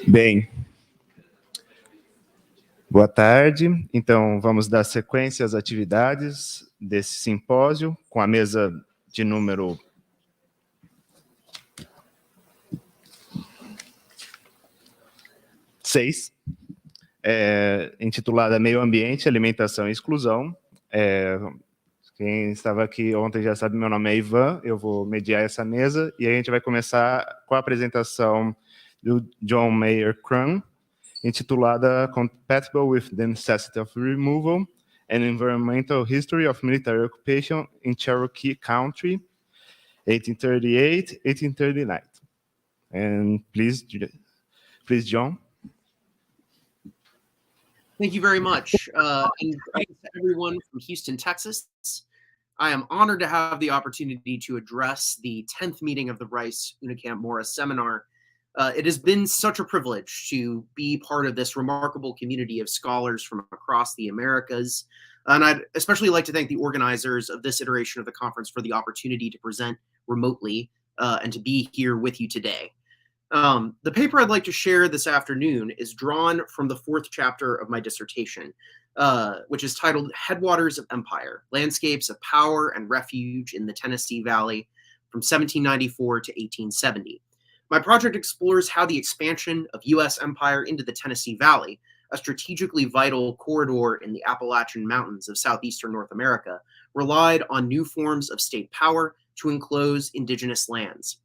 Bem, boa tarde. Então, vamos dar sequência às atividades desse simpósio, com a mesa de número 6, intitulada Meio, Ambiente, Alimentação e Exclusão. Quem estava aqui ontem já sabe, meu nome é Ivan, eu vou mediar essa mesa, e aí a gente vai começar com a apresentação do John Mayer Crum, intitulada Compatible with the Necessity of Removal and Environmental History of Military Occupation in Cherokee Country, 1838-1839. And please, John. Thank you very much. And thanks to everyone from Houston, Texas. I am honored to have the opportunity to address the 10th meeting of the Rice-Unicamp-Mora Seminar. It has been such a privilege to be part of this remarkable community of scholars from across the Americas. And I'd especially like to thank the organizers of this iteration of the conference for the opportunity to present remotely and to be here with you today. The paper I'd like to share this afternoon is drawn from the 4th chapter of my dissertation, which is titled Headwaters of Empire, Landscapes of Power and Refuge in the Tennessee Valley from 1794 to 1870. My project explores how the expansion of U.S. empire into the Tennessee Valley, a strategically vital corridor in the Appalachian Mountains of southeastern North America, relied on new forms of state power to enclose indigenous lands.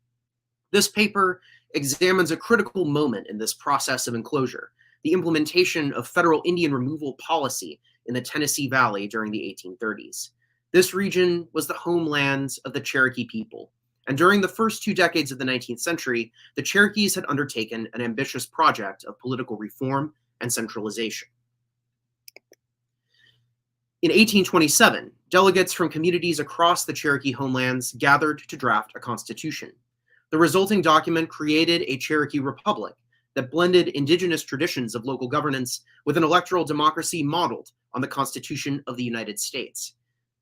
This paper examines a critical moment in this process of enclosure, the implementation of federal Indian removal policy in the Tennessee Valley during the 1830s. This region was the homelands of the Cherokee people, and during the first 2 decades of the 19th century, the Cherokees had undertaken an ambitious project of political reform and centralization. In 1827, delegates from communities across the Cherokee homelands gathered to draft a constitution. The resulting document created a Cherokee republic that blended indigenous traditions of local governance with an electoral democracy modeled on the Constitution of the United States.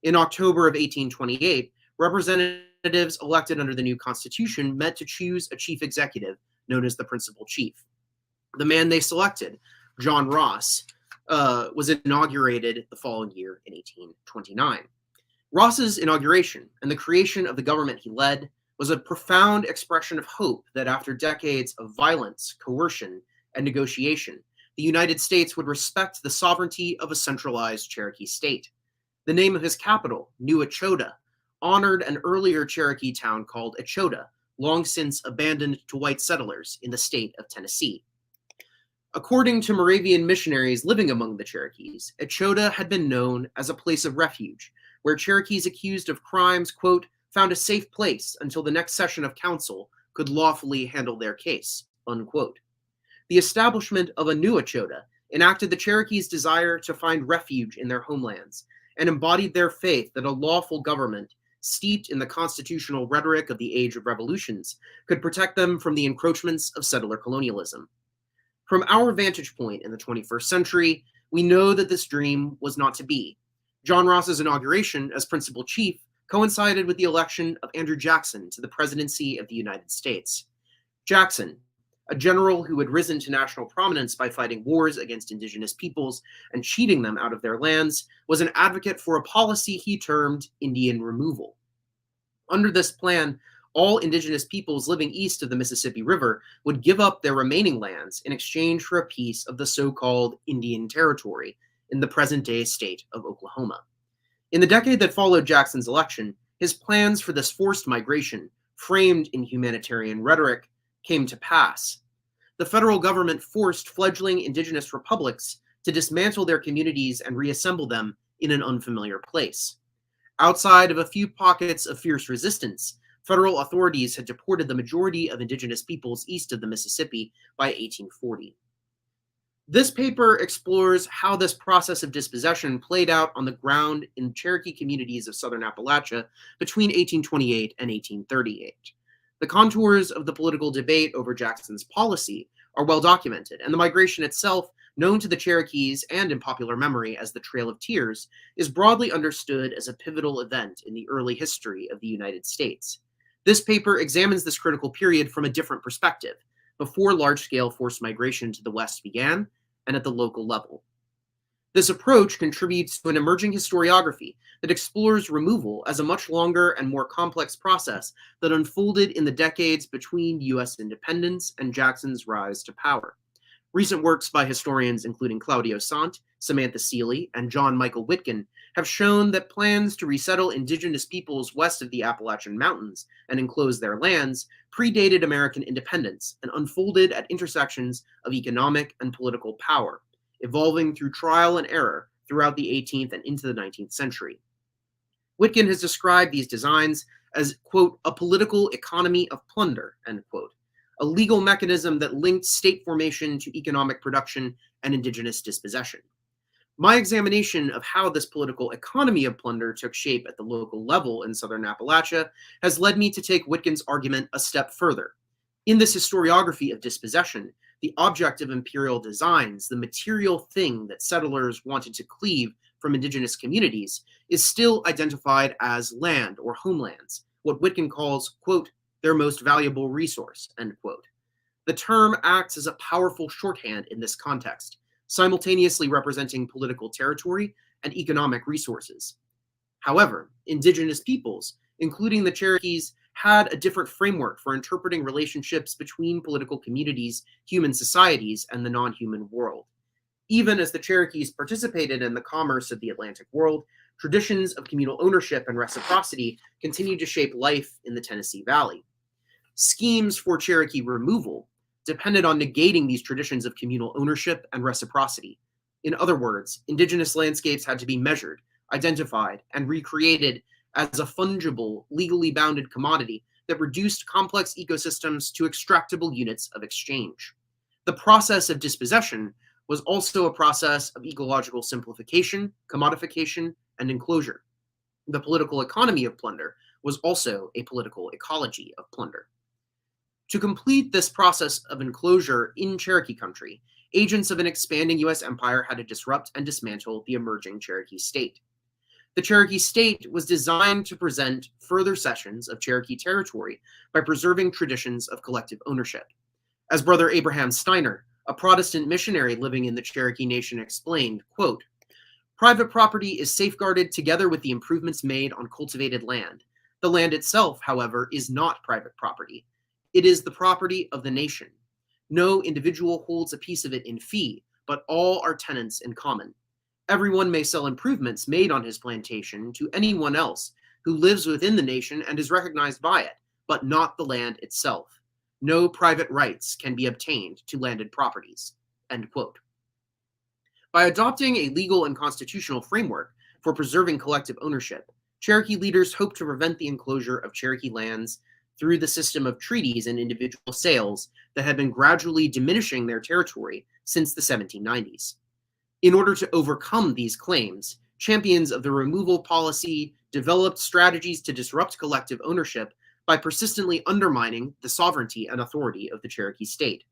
In October of 1828, representatives elected under the new Constitution met to choose a chief executive known as the principal chief. The man they selected, John Ross, was inaugurated the following year in 1829. Ross's inauguration and the creation of the government he led was a profound expression of hope that after decades of violence, coercion, and negotiation, the United States would respect the sovereignty of a centralized Cherokee state. The name of his capital, New Echota, honored an earlier Cherokee town called Echota, long since abandoned to white settlers in the state of Tennessee. According to Moravian missionaries living among the Cherokees, Echota had been known as a place of refuge, where Cherokees accused of crimes, quote, found a safe place until the next session of council could lawfully handle their case, unquote. The establishment of a new Echota enacted the Cherokees' desire to find refuge in their homelands and embodied their faith that a lawful government, steeped in the constitutional rhetoric of the Age of Revolutions, could protect them from the encroachments of settler colonialism. From our vantage point in the 21st century, we know that this dream was not to be. John Ross's inauguration as principal chief coincided with the election of Andrew Jackson to the presidency of the United States. Jackson, a general who had risen to national prominence by fighting wars against indigenous peoples and cheating them out of their lands, was an advocate for a policy he termed Indian removal. Under this plan, all indigenous peoples living east of the Mississippi River would give up their remaining lands in exchange for a piece of the so-called Indian Territory in the present-day state of Oklahoma. In the decade that followed Jackson's election, his plans for this forced migration, framed in humanitarian rhetoric, came to pass. The federal government forced fledgling indigenous republics to dismantle their communities and reassemble them in an unfamiliar place. Outside of a few pockets of fierce resistance, federal authorities had deported the majority of indigenous peoples east of the Mississippi by 1840. This paper explores how this process of dispossession played out on the ground in Cherokee communities of southern Appalachia between 1828 and 1838. The contours of the political debate over Jackson's policy are well documented, and the migration itself known to the Cherokees and in popular memory as the Trail of Tears, is broadly understood as a pivotal event in the early history of the United States. This paper examines this critical period from a different perspective, before large-scale forced migration to the West began, and at the local level. This approach contributes to an emerging historiography that explores removal as a much longer and more complex process that unfolded in the decades between U.S. independence and Jackson's rise to power. Recent works by historians including Claudio Sant, Samantha Seeley, and John Michael Witkin have shown that plans to resettle indigenous peoples west of the Appalachian Mountains and enclose their lands predated American independence and unfolded at intersections of economic and political power, evolving through trial and error throughout the 18th and into the 19th century. Witkin has described these designs as, quote, a political economy of plunder, end quote, a legal mechanism that linked state formation to economic production and indigenous dispossession. My examination of how this political economy of plunder took shape at the local level in southern Appalachia has led me to take Witkin's argument a step further. In this historiography of dispossession, the object of imperial designs, the material thing that settlers wanted to cleave from indigenous communities, is still identified as land or homelands, what Witkin calls, quote, their most valuable resource, end quote. The term acts as a powerful shorthand in this context, simultaneously representing political territory and economic resources. However, indigenous peoples, including the Cherokees, had a different framework for interpreting relationships between political communities, human societies, and the non-human world. Even as the Cherokees participated in the commerce of the Atlantic world, traditions of communal ownership and reciprocity continued to shape life in the Tennessee Valley. Schemes for Cherokee removal depended on negating these traditions of communal ownership and reciprocity. In other words, indigenous landscapes had to be measured, identified, and recreated as a fungible, legally bounded commodity that reduced complex ecosystems to extractable units of exchange. The process of dispossession was also a process of ecological simplification, commodification, and enclosure. The political economy of plunder was also a political ecology of plunder. To complete this process of enclosure in Cherokee country, agents of an expanding U.S. empire had to disrupt and dismantle the emerging Cherokee state. The Cherokee state was designed to present further cessions of Cherokee territory by preserving traditions of collective ownership. As Brother Abraham Steiner, a Protestant missionary living in the Cherokee Nation, explained, quote, private property is safeguarded together with the improvements made on cultivated land. The land itself, however, is not private property. It is the property of the nation. No individual holds a piece of it in fee, but all are tenants in common. Everyone may sell improvements made on his plantation to anyone else who lives within the nation and is recognized by it, but not the land itself. No private rights can be obtained to landed properties, end quote. By adopting a legal and constitutional framework for preserving collective ownership, Cherokee leaders hoped to prevent the enclosure of Cherokee lands through the system of treaties and individual sales that had been gradually diminishing their territory since the 1790s. In order to overcome these claims, champions of the removal policy developed strategies to disrupt collective ownership by persistently undermining the sovereignty and authority of the Cherokee state.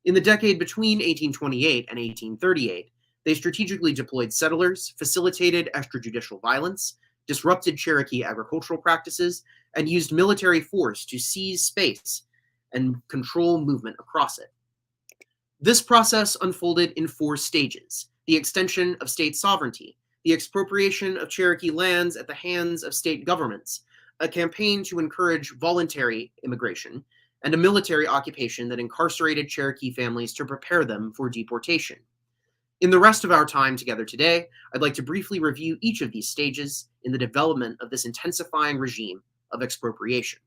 In the decade between 1828 and 1838, they strategically deployed settlers, facilitated extrajudicial violence, disrupted Cherokee agricultural practices, and used military force to seize space and control movement across it. This process unfolded in 4 stages: the extension of state sovereignty, the expropriation of Cherokee lands at the hands of state governments, a campaign to encourage voluntary immigration, and a military occupation that incarcerated Cherokee families to prepare them for deportation. In the rest of our time together today, I'd like to briefly review each of these stages in the development of this intensifying regime of expropriation.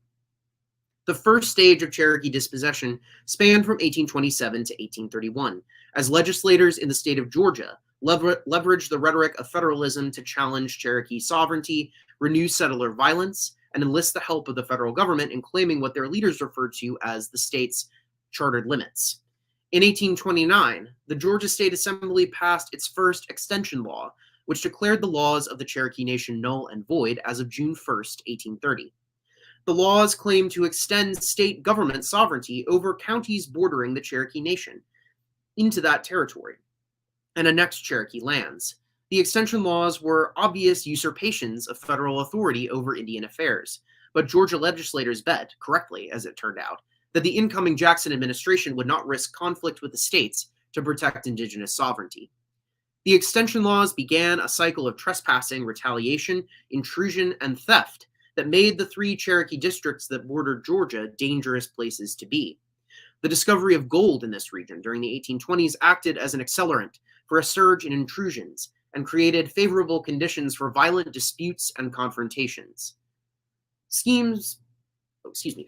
The first stage of Cherokee dispossession spanned from 1827 to 1831, as legislators in the state of Georgia leveraged the rhetoric of federalism to challenge Cherokee sovereignty, renew settler violence, and enlist the help of the federal government in claiming what their leaders referred to as the state's chartered limits. In 1829, the Georgia State Assembly passed its first extension law, which declared the laws of the Cherokee Nation null and void as of June 1st, 1830. The laws claim to extend state government sovereignty over counties bordering the Cherokee Nation into that territory. and annexed Cherokee lands. The extension laws were obvious usurpations of federal authority over Indian affairs, but Georgia legislators bet, correctly as it turned out, that the incoming Jackson administration would not risk conflict with the states to protect indigenous sovereignty. The extension laws began a cycle of trespassing, retaliation, intrusion, and theft that made the 3 Cherokee districts that bordered Georgia dangerous places to be. The discovery of gold in this region during the 1820s acted as an accelerant for a surge in intrusions and created favorable conditions for violent disputes and confrontations.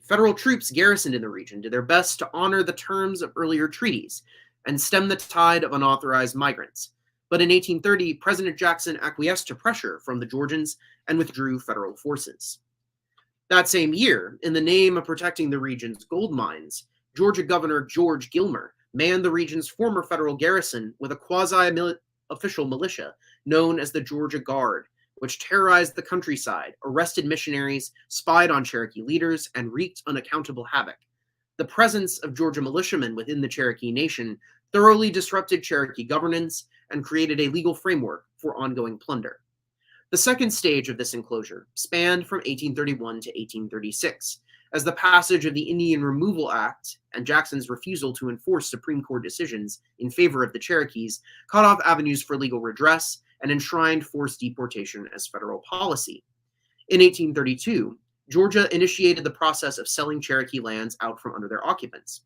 Federal troops garrisoned in the region did their best to honor the terms of earlier treaties and stem the tide of unauthorized migrants. But in 1830, President Jackson acquiesced to pressure from the Georgians and withdrew federal forces. That same year, in the name of protecting the region's gold mines, Georgia Governor George Gilmer manned the region's former federal garrison with a quasi-official militia known as the Georgia Guard, which terrorized the countryside, arrested missionaries, spied on Cherokee leaders, and wreaked unaccountable havoc. The presence of Georgia militiamen within the Cherokee Nation thoroughly disrupted Cherokee governance and created a legal framework for ongoing plunder. The second stage of this enclosure spanned from 1831 to 1836, as the passage of the Indian Removal Act and Jackson's refusal to enforce Supreme Court decisions in favor of the Cherokees cut off avenues for legal redress and enshrined forced deportation as federal policy. In 1832, Georgia initiated the process of selling Cherokee lands out from under their occupants,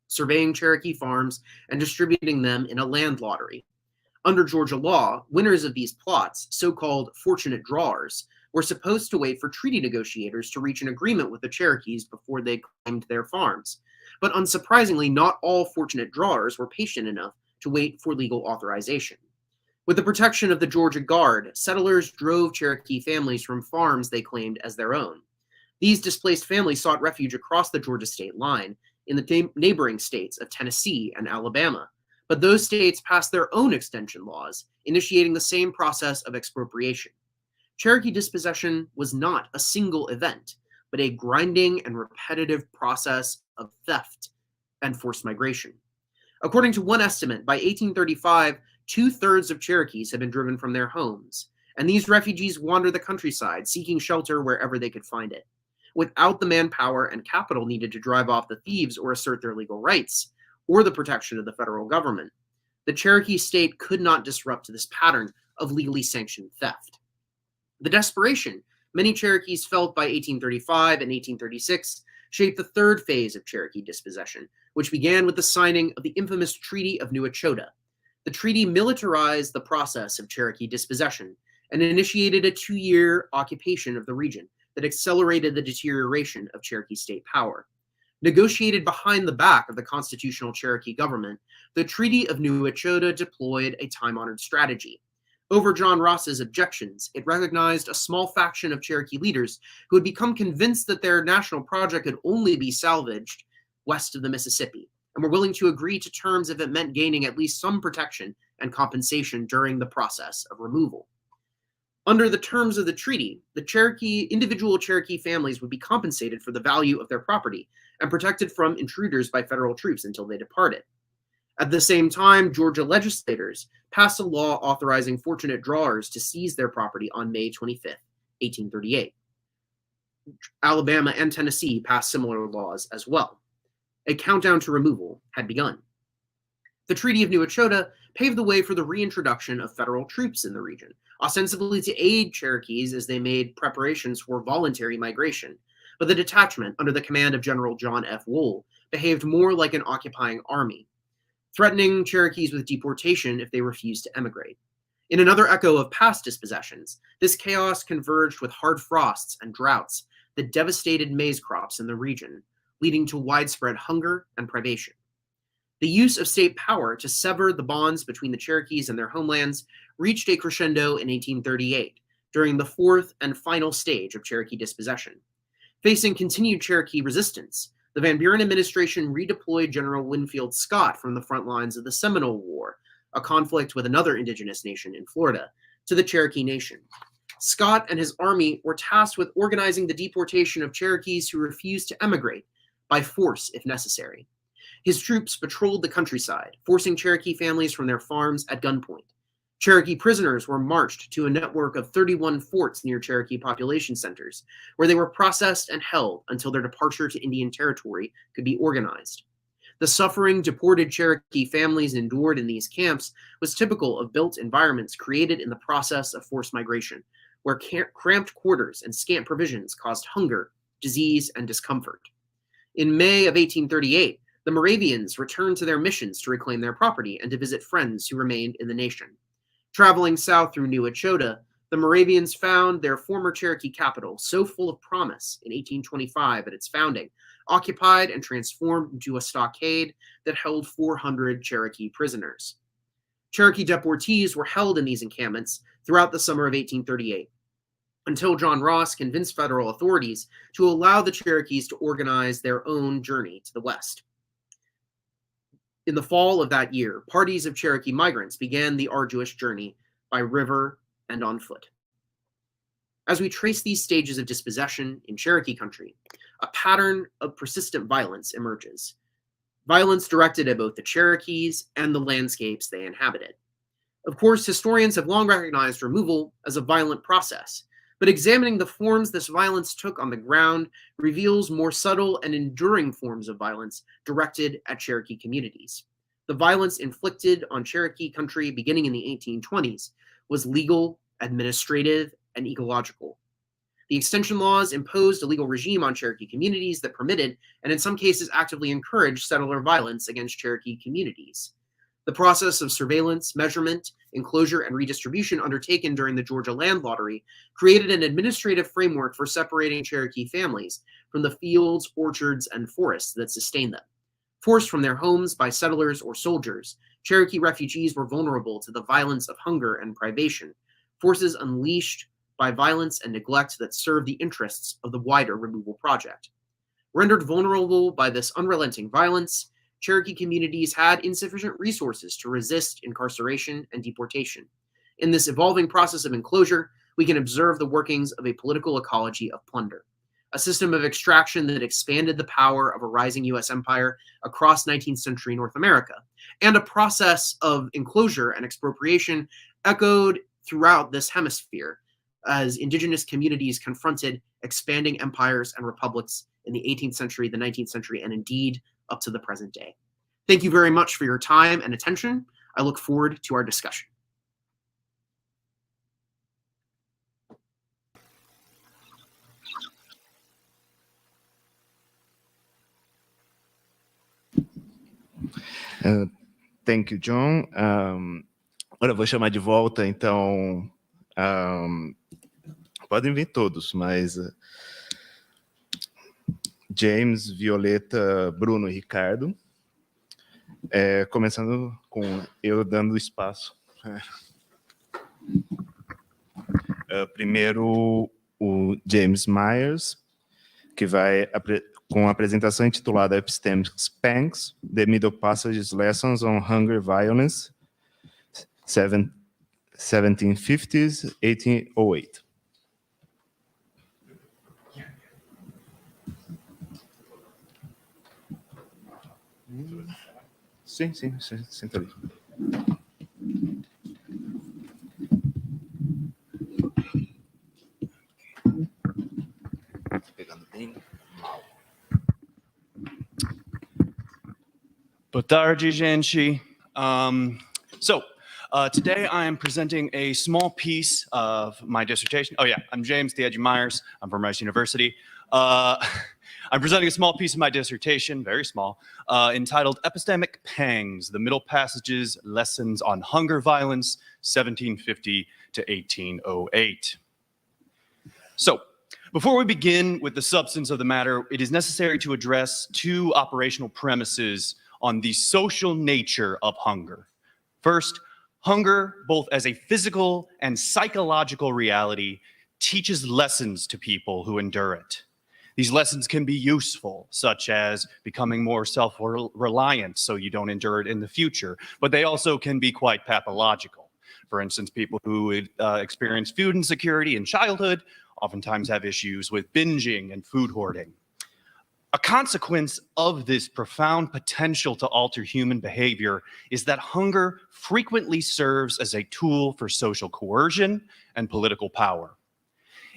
surveying Cherokee farms and distributing them in a land lottery. Under Georgia law, winners of these plots, so-called fortunate drawers, were supposed to wait for treaty negotiators to reach an agreement with the Cherokees before they claimed their farms. But unsurprisingly, not all fortunate drawers were patient enough to wait for legal authorization. With the protection of the Georgia Guard, settlers drove Cherokee families from farms they claimed as their own. These displaced families sought refuge across the Georgia state line in the neighboring states of Tennessee and Alabama, but those states passed their own extension laws, initiating the same process of expropriation. Cherokee dispossession was not a single event, but a grinding and repetitive process of theft and forced migration. According to one estimate, by 1835, 2/3 of Cherokees had been driven from their homes, and these refugees wandered the countryside, seeking shelter wherever they could find it. Without the manpower and capital needed to drive off the thieves or assert their legal rights, or the protection of the federal government, the Cherokee state could not disrupt this pattern of legally sanctioned theft. The desperation many Cherokees felt by 1835 and 1836 shaped the third phase of Cherokee dispossession, which began with the signing of the infamous Treaty of New Echota. The treaty militarized the process of Cherokee dispossession and initiated a 2-year occupation of the region that accelerated the deterioration of Cherokee state power. Negotiated behind the back of the constitutional Cherokee government, the Treaty of New Echota deployed a time-honored strategy. Over John Ross's objections, it recognized a small faction of Cherokee leaders who had become convinced that their national project could only be salvaged west of the Mississippi, and were willing to agree to terms if it meant gaining at least some protection and compensation during the process of removal. Under the terms of the treaty, the individual Cherokee families would be compensated for the value of their property and protected from intruders by federal troops until they departed. At the same time, Georgia legislators passed a law authorizing fortunate drawers to seize their property on May 25, 1838. Alabama and Tennessee passed similar laws as well. A countdown to removal had begun. The Treaty of New Echota paved the way for the reintroduction of federal troops in the region, ostensibly to aid Cherokees as they made preparations for voluntary migration. But the detachment, under the command of General John F. Wool, behaved more like an occupying army, threatening Cherokees with deportation if they refused to emigrate. In another echo of past dispossessions, this chaos converged with hard frosts and droughts that devastated maize crops in the region, leading to widespread hunger and privation. The use of state power to sever the bonds between the Cherokees and their homelands reached a crescendo in 1838, during the fourth and final stage of Cherokee dispossession. Facing continued Cherokee resistance, the Van Buren administration redeployed General Winfield Scott from the front lines of the Seminole War, a conflict with another indigenous nation in Florida, to the Cherokee Nation. Scott and his army were tasked with organizing the deportation of Cherokees who refused to emigrate, by force if necessary. His troops patrolled the countryside, forcing Cherokee families from their farms at gunpoint. Cherokee prisoners were marched to a network of 31 forts near Cherokee population centers, where they were processed and held until their departure to Indian Territory could be organized. The suffering deported Cherokee families endured in these camps was typical of built environments created in the process of forced migration, where cramped quarters and scant provisions caused hunger, disease, and discomfort. In May of 1838, the Moravians returned to their missions to reclaim their property and to visit friends who remained in the nation. Traveling south through New Echota, the Moravians found their former Cherokee capital so full of promise in 1825 at its founding, occupied and transformed into a stockade that held 400 Cherokee prisoners. Cherokee deportees were held in these encampments throughout the summer of 1838, until John Ross convinced federal authorities to allow the Cherokees to organize their own journey to the west. In the fall of that year, parties of Cherokee migrants began the arduous journey by river and on foot. As we trace these stages of dispossession in Cherokee country, a pattern of persistent violence emerges. Violence directed at both the Cherokees and the landscapes they inhabited. Of course, historians have long recognized removal as a violent process, but examining the forms this violence took on the ground reveals more subtle and enduring forms of violence directed at Cherokee communities. The violence inflicted on Cherokee country beginning in the 1820s was legal, administrative, and ecological. The extension laws imposed a legal regime on Cherokee communities that permitted, and in some cases actively encouraged, settler violence against Cherokee communities. The process of surveillance, measurement, enclosure, and redistribution undertaken during the Georgia land lottery created an administrative framework for separating Cherokee families from the fields, orchards, and forests that sustained them. Forced from their homes by settlers or soldiers, Cherokee refugees were vulnerable to the violence of hunger and privation, forces unleashed by violence and neglect that served the interests of the wider removal project. Rendered vulnerable by this unrelenting violence, Cherokee communities had insufficient resources to resist incarceration and deportation. In this evolving process of enclosure, we can observe the workings of a political ecology of plunder, a system of extraction that expanded the power of a rising U.S. empire across 19th century North America, and a process of enclosure and expropriation echoed throughout this hemisphere as indigenous communities confronted expanding empires and republics in the 18th century, the 19th century, and indeed up to the present day. Thank you very much for your time and attention. I look forward to our discussion. Thank you, John. Agora eu vou chamar de volta, então podem vir todos, mas James, Violeta, Bruno e Ricardo. Começando com eu dando espaço. Primeiro, o James Myers, que vai com a apresentação intitulada Epistemic Pangs, The Middle Passages Lessons on Hunger Violence, 1750s, 1808. Sim, senta ali. Pegando bem mal. Boa tarde, gente. Today I am presenting a small piece of my dissertation. Oh yeah, I'm James Theodore Myers. I'm from Rice University. I'm presenting a small piece of my dissertation, very small, entitled Epistemic Pangs, The Middle Passages, Lessons on Hunger Violence, 1750 to 1808. So, before we begin with the substance of the matter, it is necessary to address two operational premises on the social nature of hunger. First, hunger, both as a physical and psychological reality, teaches lessons to people who endure it. These lessons can be useful, such as becoming more self-reliant so you don't endure it in the future, but they also can be quite pathological. For instance, people who experience food insecurity in childhood oftentimes have issues with binging and food hoarding. A consequence of this profound potential to alter human behavior is that hunger frequently serves as a tool for social coercion and political power.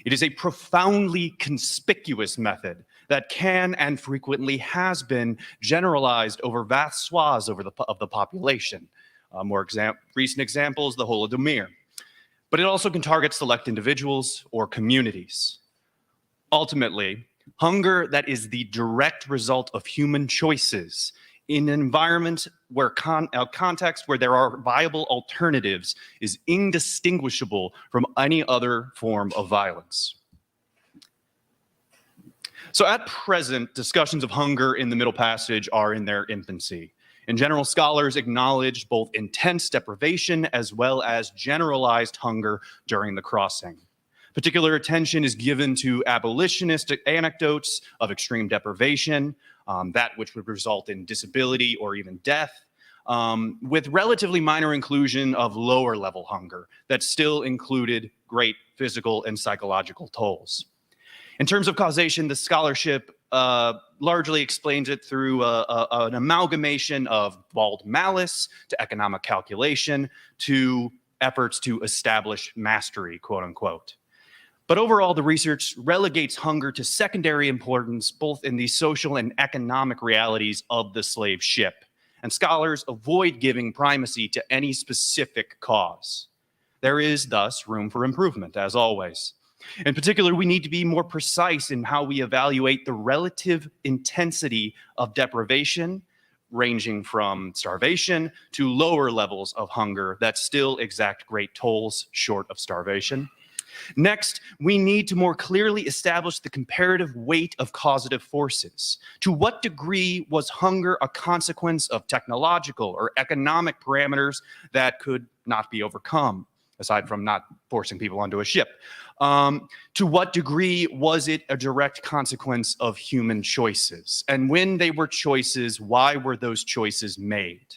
It is a profoundly conspicuous method that can and frequently has been generalized over vast swaths of the population. Recent examples, the Holodomor. But it also can target select individuals or communities. Ultimately, hunger that is the direct result of human choices in an environment where a context where there are viable alternatives is indistinguishable from any other form of violence. So at present, discussions of hunger in the Middle Passage are in their infancy. In general, scholars acknowledge both intense deprivation as well as generalized hunger during the crossing. Particular attention is given to abolitionist anecdotes of extreme deprivation, that which would result in disability or even death, with relatively minor inclusion of lower level hunger that still included great physical and psychological tolls. In terms of causation, the scholarship largely explains it through an amalgamation of bald malice to economic calculation to efforts to establish mastery, quote unquote. But overall, the research relegates hunger to secondary importance, both in the social and economic realities of the slave ship. And scholars avoid giving primacy to any specific cause. There is thus room for improvement, as always. In particular, we need to be more precise in how we evaluate the relative intensity of deprivation, ranging from starvation to lower levels of hunger that still exact great tolls short of starvation. Next, we need to more clearly establish the comparative weight of causative forces. To what degree was hunger a consequence of technological or economic parameters that could not be overcome, aside from not forcing people onto a ship? To what degree was it a direct consequence of human choices? And when they were choices, why were those choices made?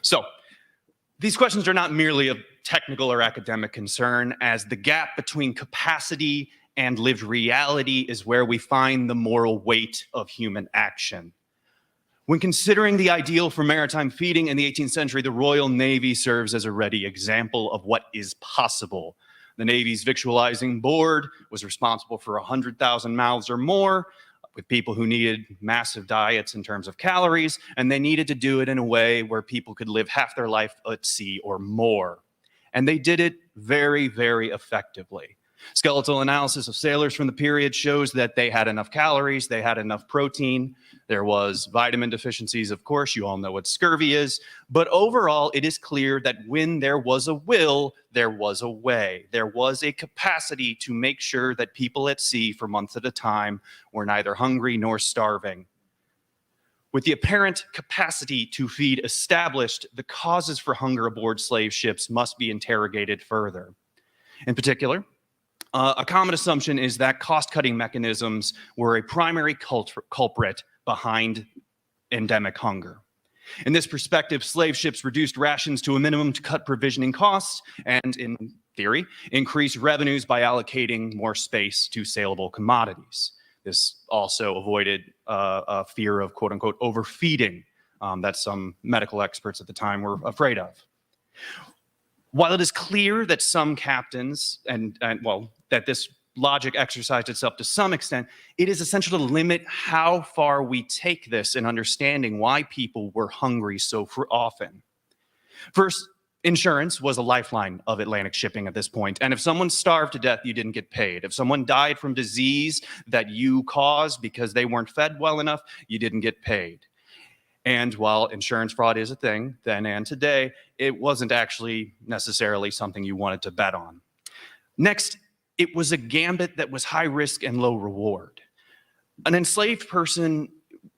So, these questions are not merely of technical or academic concern, as the gap between capacity and lived reality is where we find the moral weight of human action. When considering the ideal for maritime feeding in the 18th century, the Royal Navy serves as a ready example of what is possible. The Navy's victualizing board was responsible for 100,000 mouths or more, with people who needed massive diets in terms of calories, and they needed to do it in a way where people could live half their life at sea or more. And they did it very, very effectively. Skeletal analysis of sailors from the period shows that they had enough calories, they had enough protein, there was vitamin deficiencies, of course, you all know what scurvy is, but overall it is clear that when there was a will, there was a way. There was a capacity to make sure that people at sea for months at a time were neither hungry nor starving. With the apparent capacity to feed established, the causes for hunger aboard slave ships must be interrogated further. In particular, a common assumption is that cost-cutting mechanisms were a primary culprit behind endemic hunger. In this perspective, slave ships reduced rations to a minimum to cut provisioning costs and, in theory, increase revenues by allocating more space to saleable commodities. This also avoided a fear of quote-unquote overfeeding that some medical experts at the time were afraid of. While it is clear that some captains, that this logic exercised itself to some extent, it is essential to limit how far we take this in understanding why people were hungry so often. First, insurance was a lifeline of Atlantic shipping at this point, and if someone starved to death, you didn't get paid. If someone died from disease that you caused because they weren't fed well enough, you didn't get paid. And while insurance fraud is a thing, then and today, it wasn't actually necessarily something you wanted to bet on. Next, it was a gambit that was high risk and low reward. An enslaved person,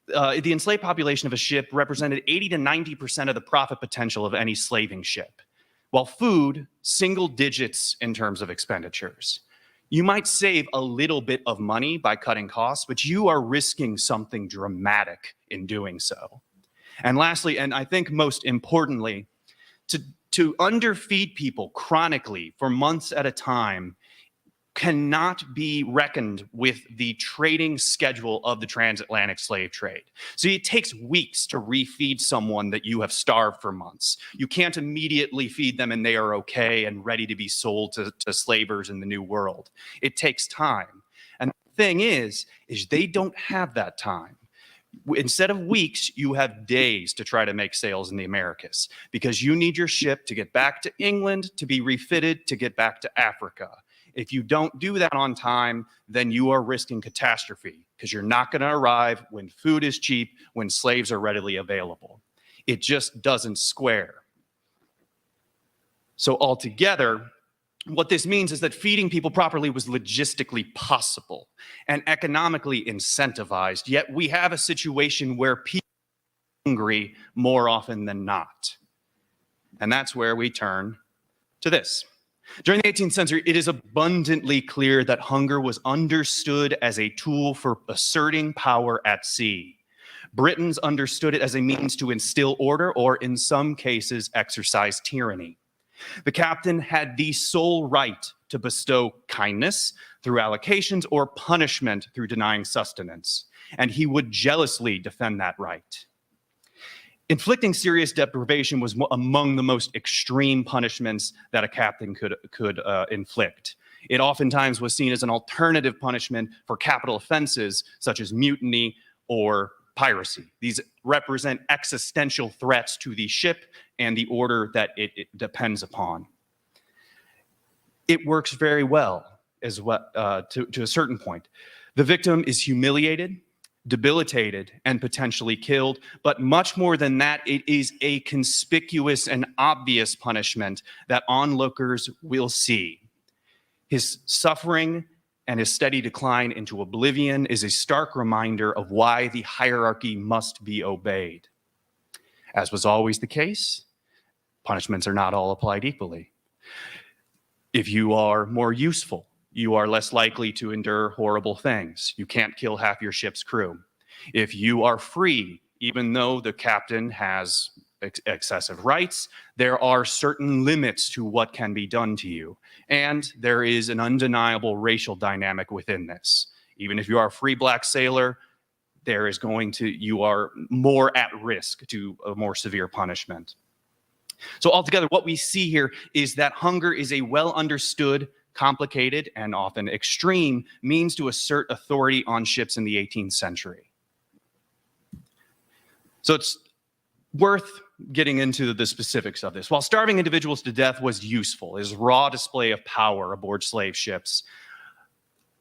the enslaved population of a ship represented 80 to 90% of the profit potential of any slaving ship, while food, single digits in terms of expenditures. You might save a little bit of money by cutting costs, but you are risking something dramatic in doing so. And lastly, and I think most importantly, to underfeed people chronically for months at a time cannot be reckoned with the trading schedule of the transatlantic slave trade. So it takes weeks to refeed someone that you have starved for months. You can't immediately feed them and they are okay and ready to be sold to slavers in the New World. It takes time. And the thing is they don't have that time. Instead of weeks, you have days to try to make sales in the Americas, because you need your ship to get back to England, to be refitted, to get back to Africa. If you don't do that on time, then you are risking catastrophe, because you're not going to arrive when food is cheap, when slaves are readily available. It just doesn't square. So altogether, what this means is that feeding people properly was logistically possible and economically incentivized, yet we have a situation where people are hungry more often than not. And that's where we turn to this. During the 18th century, it is abundantly clear that hunger was understood as a tool for asserting power at sea. Britons understood it as a means to instill order, or in some cases, exercise tyranny. The captain had the sole right to bestow kindness through allocations or punishment through denying sustenance, and he would jealously defend that right. Inflicting serious deprivation was among the most extreme punishments that a captain could inflict. It oftentimes was seen as an alternative punishment for capital offenses such as mutiny or piracy. These represent existential threats to the ship and the order that it depends upon. It works very well as well to a certain point. The victim is humiliated, debilitated, and potentially killed, but much more than that, it is a conspicuous and obvious punishment that onlookers will see. His suffering and his steady decline into oblivion is a stark reminder of why the hierarchy must be obeyed. As was always the case, punishments are not all applied equally. If you are more useful, you are less likely to endure horrible things. You can't kill half your ship's crew. If you are free, even though the captain has excessive rights, there are certain limits to what can be done to you. And there is an undeniable racial dynamic within this. Even if you are a free black sailor, you are more at risk to a more severe punishment. So altogether, what we see here is that hunger is a well understood, complicated, and often extreme means to assert authority on ships in the 18th century. So it's worth getting into the specifics of this. While starving individuals to death was useful as raw display of power aboard slave ships,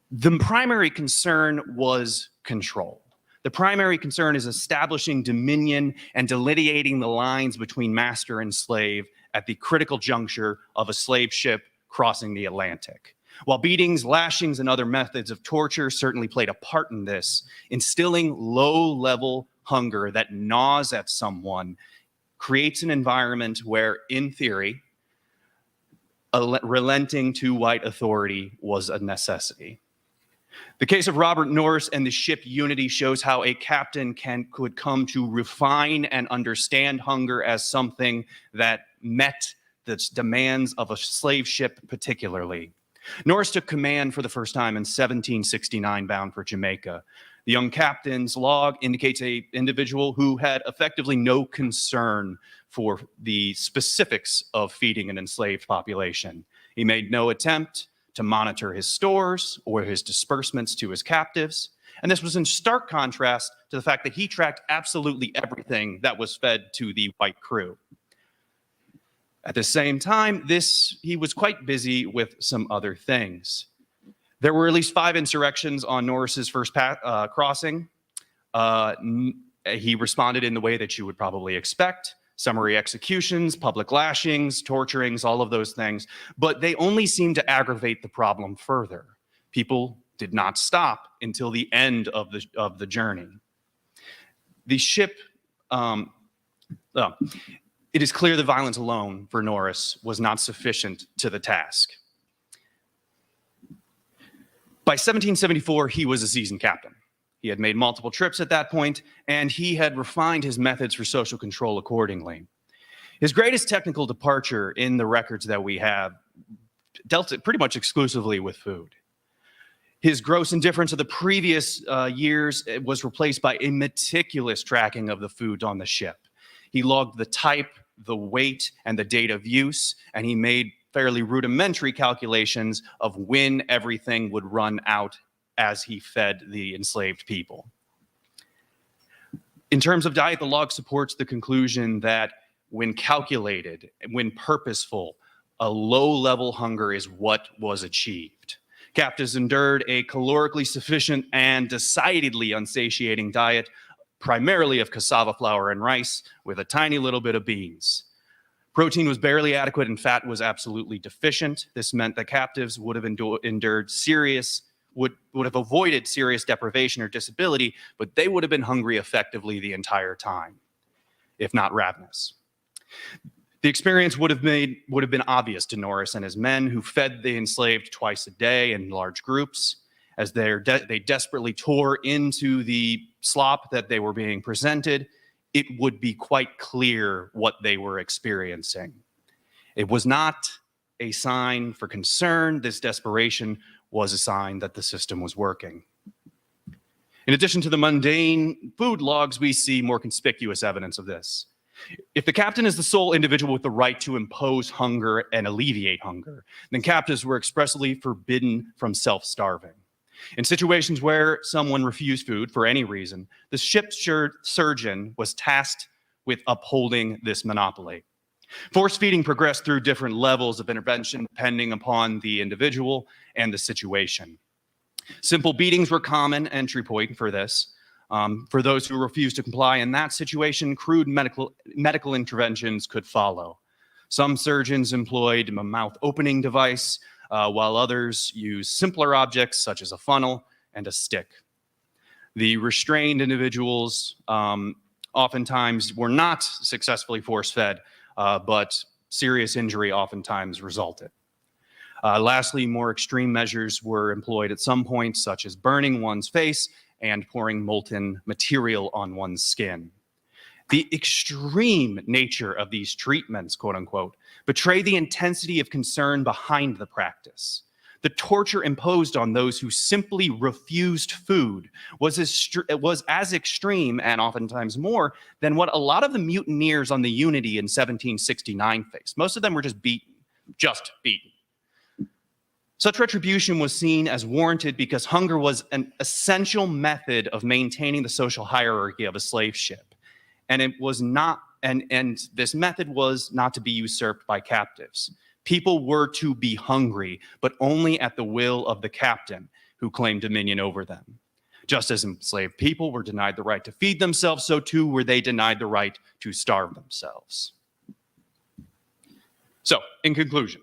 the primary concern was control. The primary concern is establishing dominion and delineating the lines between master and slave at the critical juncture of a slave ship crossing the Atlantic. While beatings, lashings, and other methods of torture certainly played a part in this, instilling low-level hunger that gnaws at someone creates an environment where, in theory, relenting to white authority was a necessity. The case of Robert Norris and the ship Unity shows how a captain could come to refine and understand hunger as something that met the demands of a slave ship particularly. Norris took command for the first time in 1769, bound for Jamaica. The young captain's log indicates an individual who had effectively no concern for the specifics of feeding an enslaved population. He made no attempt to monitor his stores or his disbursements to his captives. And this was in stark contrast to the fact that he tracked absolutely everything that was fed to the white crew. At the same time, he was quite busy with some other things. There were at least 5 insurrections on Norris's first crossing. He responded in the way that you would probably expect: summary executions, public lashings, torturings, all of those things. But they only seemed to aggravate the problem further. People did not stop until the end of the journey. The ship, it is clear that violence alone for Norris was not sufficient to the task. By 1774, he was a seasoned captain. He had made multiple trips at that point, and he had refined his methods for social control accordingly. His greatest technical departure in the records that we have dealt pretty much exclusively with food. His gross indifference of the previous years was replaced by a meticulous tracking of the foods on the ship. He logged the type, the weight, and the date of use, and he made fairly rudimentary calculations of when everything would run out as he fed the enslaved people. In terms of diet, the log supports the conclusion that when calculated, when purposeful, a low-level hunger is what was achieved. Captives endured a calorically sufficient and decidedly unsatiating diet, primarily of cassava flour and rice, with a tiny little bit of beans. Protein was barely adequate and fat was absolutely deficient. This meant that captives would have would have avoided serious deprivation or disability, but they would have been hungry effectively the entire time, if not ravenous. The experience would have been obvious to Norris and his men, who fed the enslaved twice a day in large groups. As they desperately tore into the slop that they were being presented, it would be quite clear what they were experiencing. It was not a sign for concern. This desperation was a sign that the system was working. In addition to the mundane food logs, we see more conspicuous evidence of this. If the captain is the sole individual with the right to impose hunger and alleviate hunger, then captives were expressly forbidden from self-starving. In situations where someone refused food for any reason, the ship's surgeon was tasked with upholding this monopoly. Force feeding progressed through different levels of intervention depending upon the individual and the situation. Simple beatings were common entry point for this. For those who refused to comply in that situation, crude medical interventions could follow. Some surgeons employed a mouth opening device, while others used simpler objects such as a funnel and a stick. The restrained individuals oftentimes were not successfully force-fed, but serious injury oftentimes resulted. Lastly, more extreme measures were employed at some points, such as burning one's face and pouring molten material on one's skin. The extreme nature of these treatments, quote unquote, betray the intensity of concern behind the practice. The torture imposed on those who simply refused food was as extreme, and oftentimes more, than what a lot of the mutineers on the Unity in 1769 faced. Most of them were just beaten. Such retribution was seen as warranted because hunger was an essential method of maintaining the social hierarchy of a slave ship. And it was not, and this method was not to be usurped by captives. People were to be hungry, but only at the will of the captain who claimed dominion over them. Just as enslaved people were denied the right to feed themselves, so too were they denied the right to starve themselves. So, in conclusion,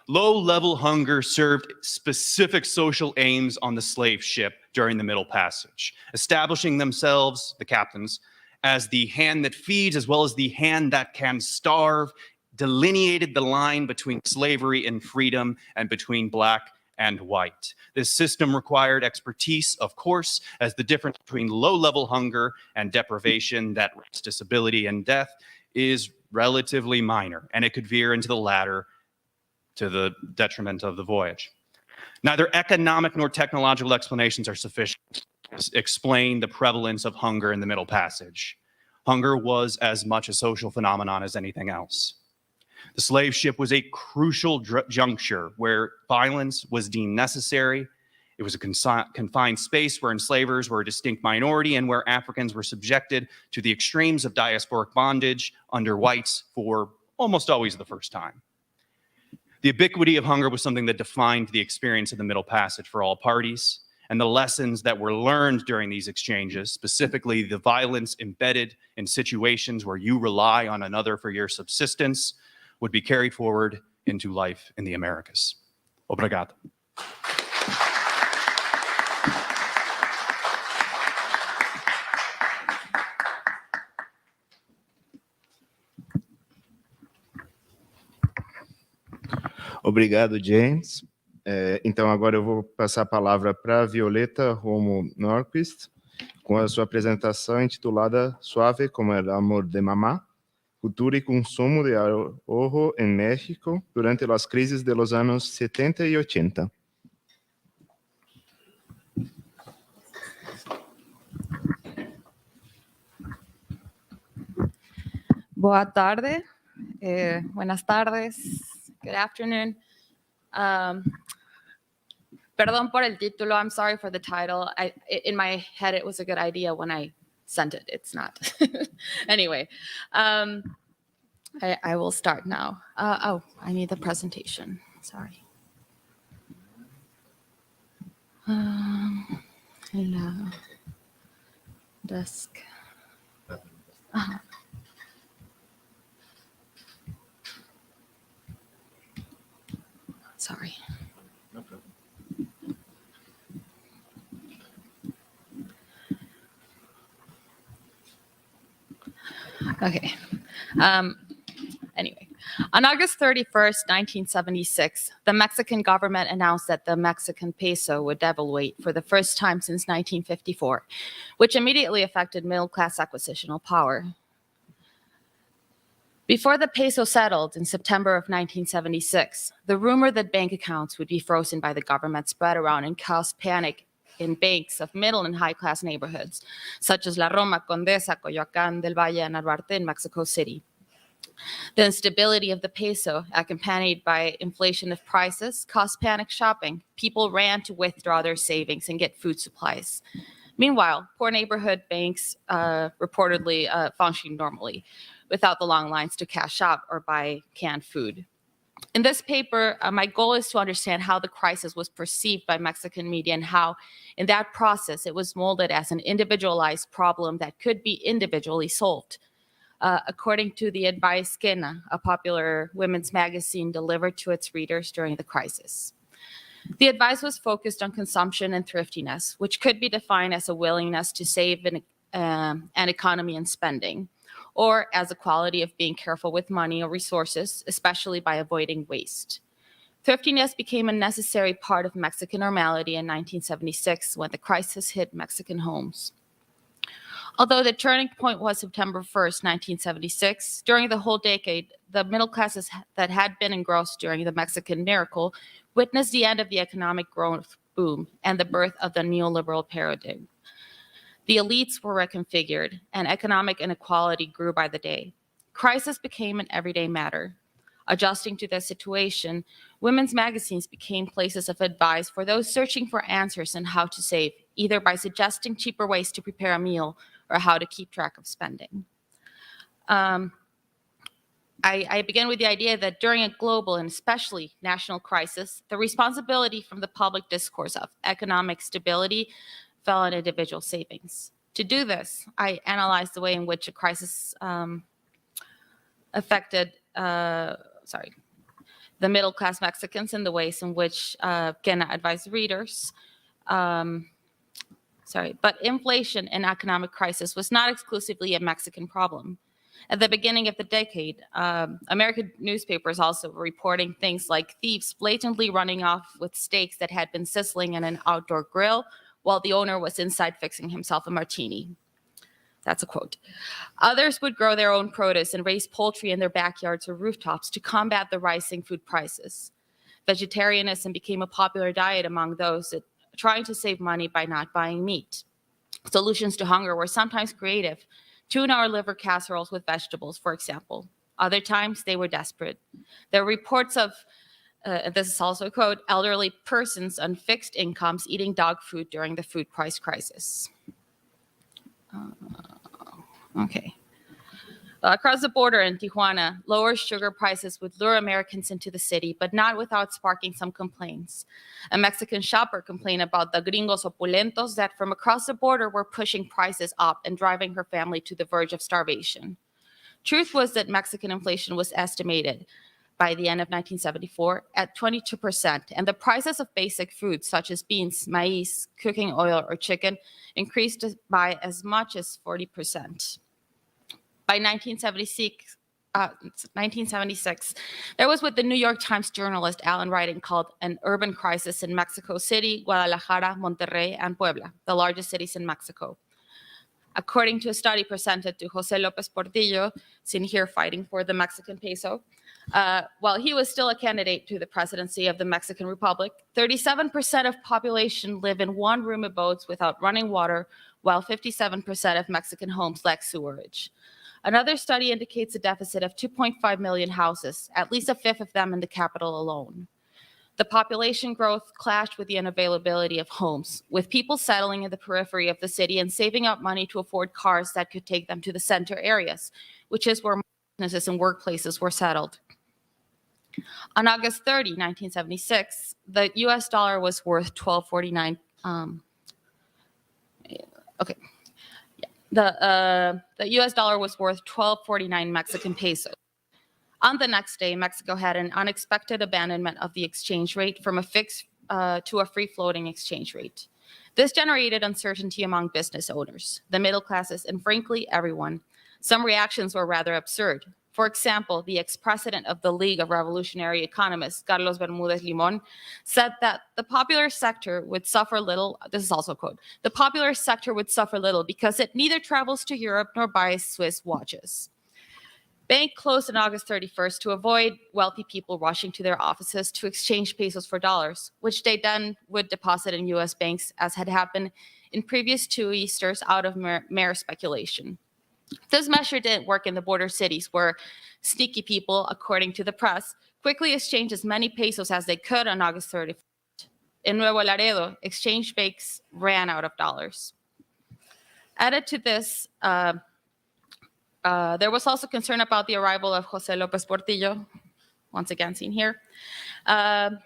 low-level hunger served specific social aims on the slave ship during the Middle Passage, establishing themselves, the captains, as the hand that feeds as well as the hand that can starve, delineated the line between slavery and freedom and between black and white. This system required expertise, of course, as the difference between low-level hunger and deprivation that risks disability and death is relatively minor, and it could veer into the latter to the detriment of the voyage. Neither economic nor technological explanations are sufficient to explain the prevalence of hunger in the Middle Passage. Hunger was as much a social phenomenon as anything else. The slave ship was a crucial juncture where violence was deemed necessary. It was a confined space where enslavers were a distinct minority and where Africans were subjected to the extremes of diasporic bondage under whites for almost always the first time. The ubiquity of hunger was something that defined the experience of the Middle Passage for all parties, and the lessons that were learned during these exchanges, specifically the violence embedded in situations where you rely on another for your subsistence, would be carried forward into life in the Americas. Obrigado. Obrigado, James. Então, agora eu vou passar a palavra para a Violeta Romo Norquist, com a sua apresentação intitulada Suave, como amor, mamá, Cultura y consumo de ahorro en México durante las crisis de los años 70 y 80. Boa tarde, buenas tardes, good afternoon. Perdón por el título, I'm sorry for the title. In my head, it was a good idea when I sent it. It's not. Anyway, I will start now. I need the presentation, sorry. Hello, desk. Sorry. No problem. Okay. Anyway, on August 31st, 1976, the Mexican government announced that the Mexican peso would devaluate for the first time since 1954, which immediately affected middle-class acquisitional power. Before the peso settled in September of 1976, the rumor that bank accounts would be frozen by the government spread around and caused panic in banks of middle and high-class neighborhoods, such as La Roma, Condesa, Coyoacán del Valle, and Narvarte in Mexico City. The instability of the peso, accompanied by inflation of prices, caused panic shopping. People ran to withdraw their savings and get food supplies. Meanwhile, poor neighborhood banks reportedly functioned normally, without the long lines to cash out or buy canned food. In this paper, my goal is to understand how the crisis was perceived by Mexican media and how, in that process, it was molded as an individualized problem that could be individually solved. According to the Advice Quena, a popular women's magazine delivered to its readers during the crisis. The advice was focused on consumption and thriftiness, which could be defined as a willingness to save an economy and spending, or as a quality of being careful with money or resources, especially by avoiding waste. Thriftiness became a necessary part of Mexican normality in 1976 when the crisis hit Mexican homes. Although the turning point was September 1st, 1976, during the whole decade, the middle classes that had been engrossed during the Mexican miracle witnessed the end of the economic growth boom and the birth of the neoliberal paradigm. The elites were reconfigured, and economic inequality grew by the day. Crisis became an everyday matter. Adjusting to this situation, women's magazines became places of advice for those searching for answers on how to save, either by suggesting cheaper ways to prepare a meal or how to keep track of spending. I begin with the idea that during a global and especially national crisis, the responsibility from the public discourse of economic stability fell on individual savings. To do this, I analyzed the way in which a crisis affected the middle-class Mexicans and the ways in which Quena advised readers. But inflation and economic crisis was not exclusively a Mexican problem. At the beginning of the decade, American newspapers also were reporting things like thieves blatantly running off with steaks that had been sizzling in an outdoor grill while the owner was inside fixing himself a martini. That's a quote. Others would grow their own produce and raise poultry in their backyards or rooftops to combat the rising food prices. Vegetarianism became a popular diet among those trying to save money by not buying meat. Solutions to hunger were sometimes creative. Tuna or liver casseroles with vegetables, for example. Other times, they were desperate. There are reports of this is also a quote, elderly persons on fixed incomes eating dog food during the food price crisis. Across the border in Tijuana, lower sugar prices would lure Americans into the city, but not without sparking some complaints. A Mexican shopper complained about the gringos opulentos that from across the border were pushing prices up and driving her family to the verge of starvation. Truth was that Mexican inflation was estimated by the end of 1974 at 22%, and the prices of basic foods such as beans, maize, cooking oil, or chicken increased by as much as 40%. By 1976, there was what the New York Times journalist Alan Writing called an urban crisis in Mexico City, Guadalajara, Monterrey, and Puebla, the largest cities in Mexico. According to a study presented to José López Portillo, seen here fighting for the Mexican peso, while he was still a candidate to the presidency of the Mexican Republic, 37% of population live in one-room abodes without running water, while 57% of Mexican homes lack sewerage. Another study indicates a deficit of 2.5 million houses, at least a fifth of them in the capital alone. The population growth clashed with the unavailability of homes, with people settling in the periphery of the city and saving up money to afford cars that could take them to the center areas, which is where businesses and workplaces were settled. On August 30, 1976, the US dollar was worth $12.49. The US dollar was worth 12.49 Mexican pesos. On the next day, Mexico had an unexpected abandonment of the exchange rate from a fixed to a free-floating exchange rate. This generated uncertainty among business owners, the middle classes, and frankly, everyone. Some reactions were rather absurd. For example, the ex-president of the League of Revolutionary Economists, Carlos Bermúdez Limón, said that the popular sector would suffer little. This is also a quote. The popular sector would suffer little because it neither travels to Europe nor buys Swiss watches. Bank closed on August 31st to avoid wealthy people rushing to their offices to exchange pesos for dollars, which they then would deposit in U.S. banks, as had happened in previous 2 Easters out of mere speculation. This measure didn't work in the border cities where sneaky people, according to the press, quickly exchanged as many pesos as they could on August 31st. In Nuevo Laredo, exchange banks ran out of dollars. Added to this, there was also concern about the arrival of José López Portillo, once again seen here, to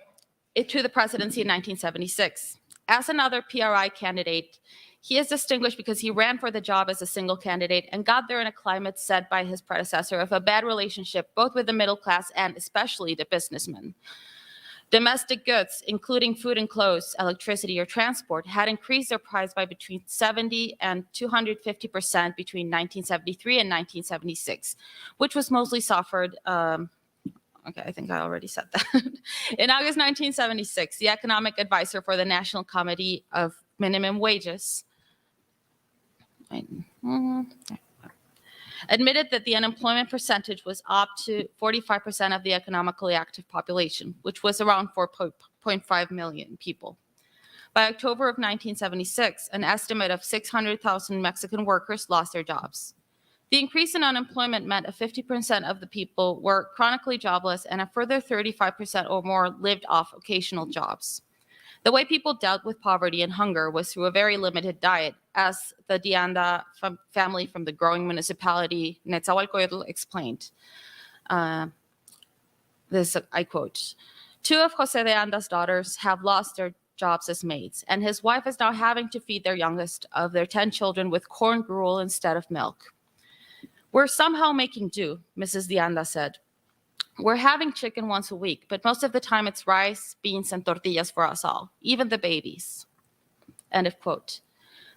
the presidency in 1976. As another PRI candidate, he is distinguished because he ran for the job as a single candidate and got there in a climate set by his predecessor of a bad relationship both with the middle class and especially the businessmen. Domestic goods, including food and clothes, electricity, or transport, had increased their price by between 70 and 250% between 1973 and 1976, which was mostly suffered. Okay, I think I already said that. In August 1976, the economic advisor for the National Committee of Minimum Wages admitted that the unemployment percentage was up to 45% of the economically active population, which was around 4.5 million people. By October of 1976, an estimate of 600,000 Mexican workers lost their jobs. The increase in unemployment meant that 50% of the people were chronically jobless and a further 35% or more lived off occasional jobs. The way people dealt with poverty and hunger was through a very limited diet, as the De Anda family from the growing municipality Nezahualcóyotl explained. This, I quote, "Two of José de Anda's daughters have lost their jobs as maids, and his wife is now having to feed their youngest of their 10 children with corn gruel instead of milk. We're somehow making do," Mrs. De Anda said. "We're having chicken once a week, but most of the time it's rice, beans, and tortillas for us all, even the babies." End of quote.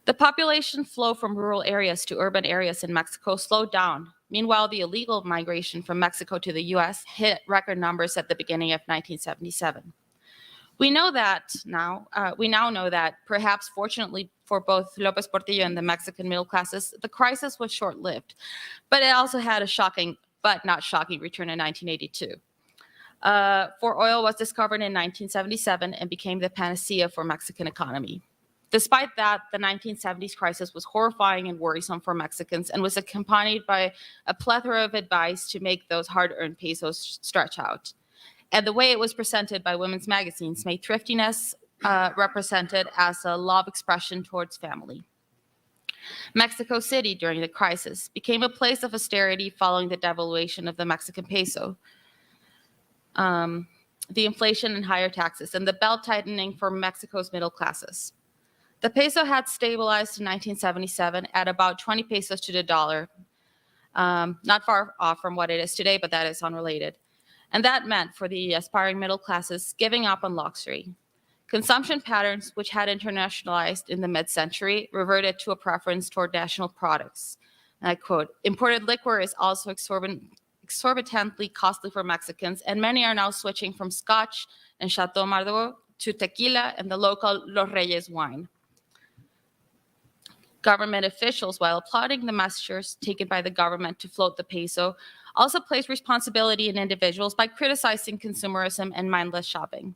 The population flow from rural areas to urban areas in Mexico slowed down. Meanwhile, the illegal migration from Mexico to the U.S. hit record numbers at the beginning of 1977. We now know that, perhaps fortunately for both López Portillo and the Mexican middle classes, the crisis was short-lived, but it also had a shocking but not shocking return in 1982. For oil was discovered in 1977 and became the panacea for Mexican economy. Despite that, the 1970s crisis was horrifying and worrisome for Mexicans and was accompanied by a plethora of advice to make those hard-earned pesos stretch out. And the way it was presented by women's magazines made thriftiness represented as a love expression towards family. Mexico City, during the crisis, became a place of austerity following the devaluation of the Mexican peso, the inflation and higher taxes, and the belt-tightening for Mexico's middle classes. The peso had stabilized in 1977 at about 20 pesos to the dollar, not far off from what it is today, but that is unrelated. And that meant for the aspiring middle classes giving up on luxury. Consumption patterns, which had internationalized in the mid-century, reverted to a preference toward national products. And I quote, "Imported liquor is also exorbitantly costly for Mexicans, and many are now switching from Scotch and Chateau Margaux to tequila and the local Los Reyes wine." Government officials, while applauding the measures taken by the government to float the peso, also placed responsibility in individuals by criticizing consumerism and mindless shopping.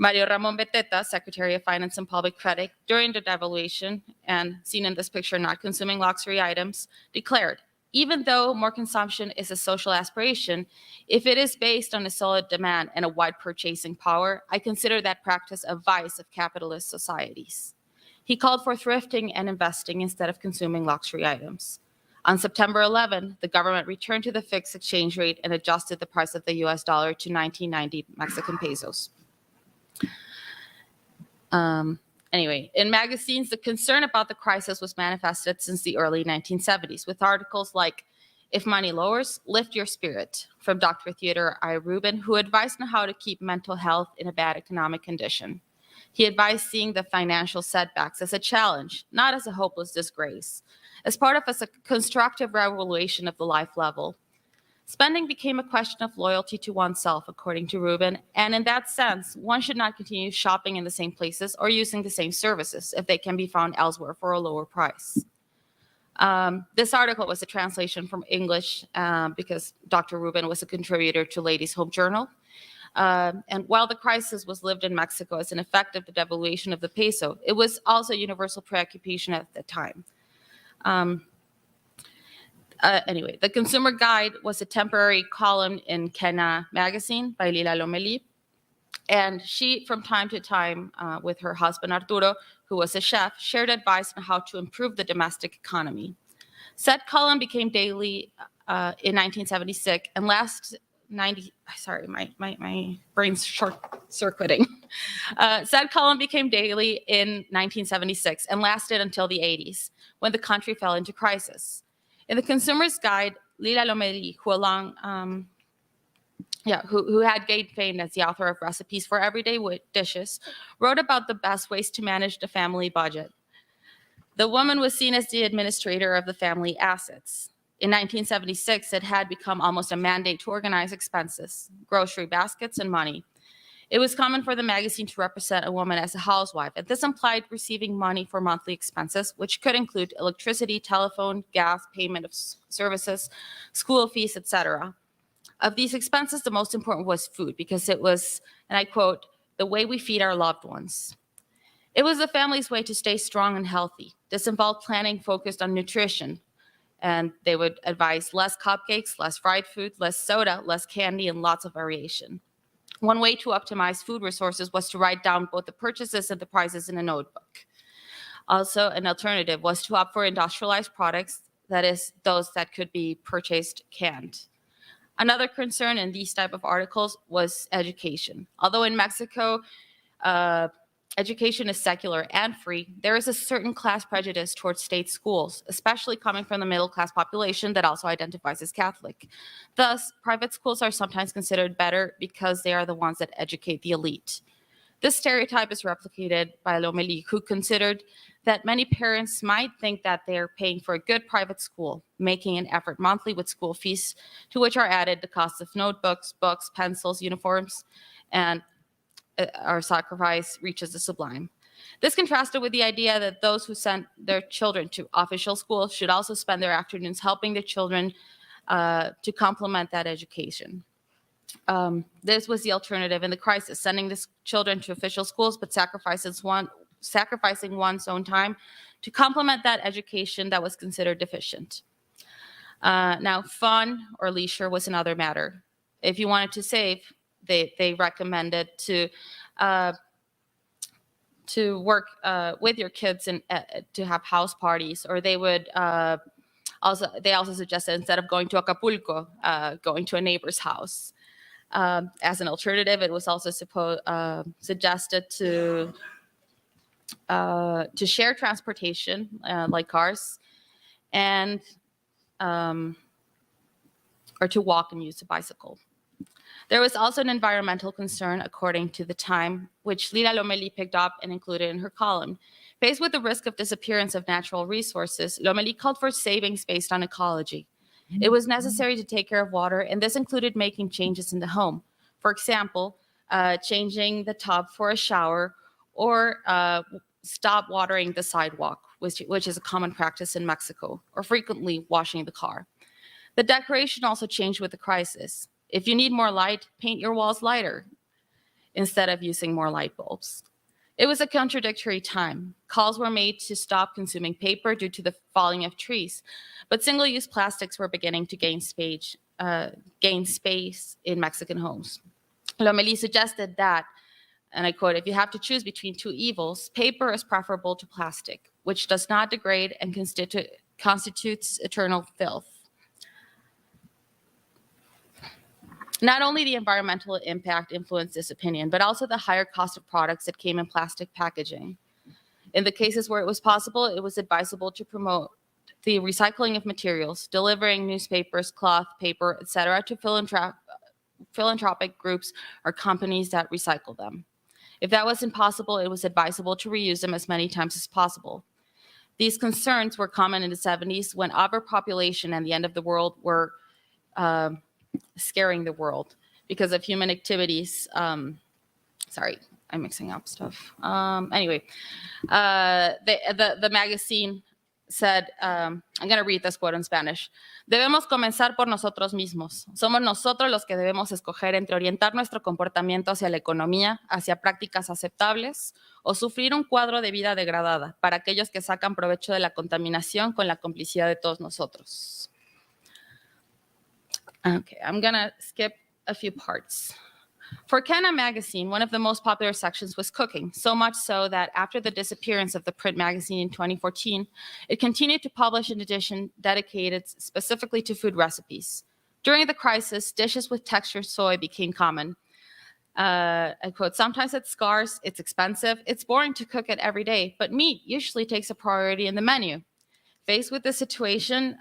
Mario Ramon Beteta, Secretary of Finance and Public Credit, during the devaluation, and seen in this picture not consuming luxury items, declared, even though more consumption is a social aspiration, if it is based on a solid demand and a wide purchasing power, I consider that practice a vice of capitalist societies. He called for thrifting and investing instead of consuming luxury items. On September 11, the government returned to the fixed exchange rate and adjusted the price of the US dollar to 1990 Mexican pesos. Anyway, in magazines, the concern about the crisis was manifested since the early 1970s with articles like, "If Money Lowers, Lift Your Spirit," from Dr. Theodore I. Rubin, who advised on how to keep mental health in a bad economic condition. He advised seeing the financial setbacks as a challenge, not as a hopeless disgrace, as part of a constructive revaluation of the life level. Spending became a question of loyalty to oneself, according to Rubin, and in that sense, one should not continue shopping in the same places or using the same services if they can be found elsewhere for a lower price. This article was a translation from English because Dr. Rubin was a contributor to Ladies' Home Journal. And while the crisis was lived in Mexico as an effect of the devaluation of the peso, it was also a universal preoccupation at the time. Anyway, the Consumer Guide was a temporary column in Kena magazine by Lila Lomelí. And she, from time to time, with her husband Arturo, who was a chef, shared advice on how to improve the domestic economy. Said column became daily in 1976 and sorry, my brain's short-circuiting. Said column became daily in 1976 and lasted until the 80s, when the country fell into crisis. In the Consumer's Guide, Lila Lomelí, who had gained fame as the author of recipes for everyday dishes, wrote about the best ways to manage the family budget. The woman was seen as the administrator of the family assets. In 1976, it had become almost a mandate to organize expenses, grocery baskets, and money. It was common for the magazine to represent a woman as a housewife, and this implied receiving money for monthly expenses, which could include electricity, telephone, gas, payment of services, school fees, etc. Of these expenses, the most important was food, because it was, and I quote, "the way we feed our loved ones." It was the family's way to stay strong and healthy. This involved planning focused on nutrition, and they would advise less cupcakes, less fried food, less soda, less candy, and lots of variation. One way to optimize food resources was to write down both the purchases and the prices in a notebook. Also, an alternative was to opt for industrialized products, that is, those that could be purchased canned. Another concern in these type of articles was education. Although in Mexico, education is secular and free, there is a certain class prejudice towards state schools, especially coming from the middle-class population that also identifies as Catholic. Thus, private schools are sometimes considered better because they are the ones that educate the elite. This stereotype is replicated by Lomelí, who considered that many parents might think that they are paying for a good private school, making an effort monthly with school fees, to which are added the costs of notebooks, books, pencils, uniforms, and our sacrifice reaches the sublime. This contrasted with the idea that those who sent their children to official schools should also spend their afternoons helping their children to complement that education. This was the alternative in the crisis, sending the children to official schools, but sacrificing one's own time to complement that education that was considered deficient. Now, fun or leisure was another matter. If you wanted to save, they recommended to work with your kids and to have house parties, or they would also suggested, instead of going to Acapulco, going to a neighbor's house. As an alternative, it was also suggested to share transportation like cars, and or to walk and use a bicycle. There was also an environmental concern, according to the Time, which Lila Lomelí picked up and included in her column. Faced with the risk of disappearance of natural resources, Lomelí called for savings based on ecology. It was necessary to take care of water, and this included making changes in the home. For example, changing the tub for a shower, or stop watering the sidewalk, which is a common practice in Mexico, or frequently washing the car. The decoration also changed with the crisis. If you need more light, paint your walls lighter. instead of using more light bulbs. It was a contradictory time. Calls were made to stop consuming paper due to the falling of trees, but single-use plastics were beginning to gain space in Mexican homes. Lomelí suggested that, and I quote, "If you have to choose between two evils, paper is preferable to plastic, which does not degrade and constitutes eternal filth." Not only the environmental impact influenced this opinion, but also the higher cost of products that came in plastic packaging. In the cases where it was possible, it was advisable to promote the recycling of materials, delivering newspapers, cloth, paper, etc., to philanthropic groups or companies that recycle them. If that was impossible, it was advisable to reuse them as many times as possible. These concerns were common in the 70s when overpopulation and the end of the world were scaring the world because of human activities. Sorry, I'm mixing up stuff. Anyway, the magazine said, I'm going to read this quote in Spanish. Debemos comenzar por nosotros mismos. Somos nosotros los que debemos escoger entre orientar nuestro comportamiento hacia la economía, hacia prácticas aceptables, o sufrir un cuadro de vida degradada para aquellos que sacan provecho de la contaminación con la complicidad de todos nosotros. Okay, I'm going to skip a few parts. For Canna magazine, one of the most popular sections was cooking, so much so that after the disappearance of the print magazine in 2014, it continued to publish an edition dedicated specifically to food recipes. During the crisis, dishes with textured soy became common. I quote, "Sometimes it's scarce, it's expensive, it's boring to cook it every day, but meat usually takes a priority in the menu." Faced with this situation,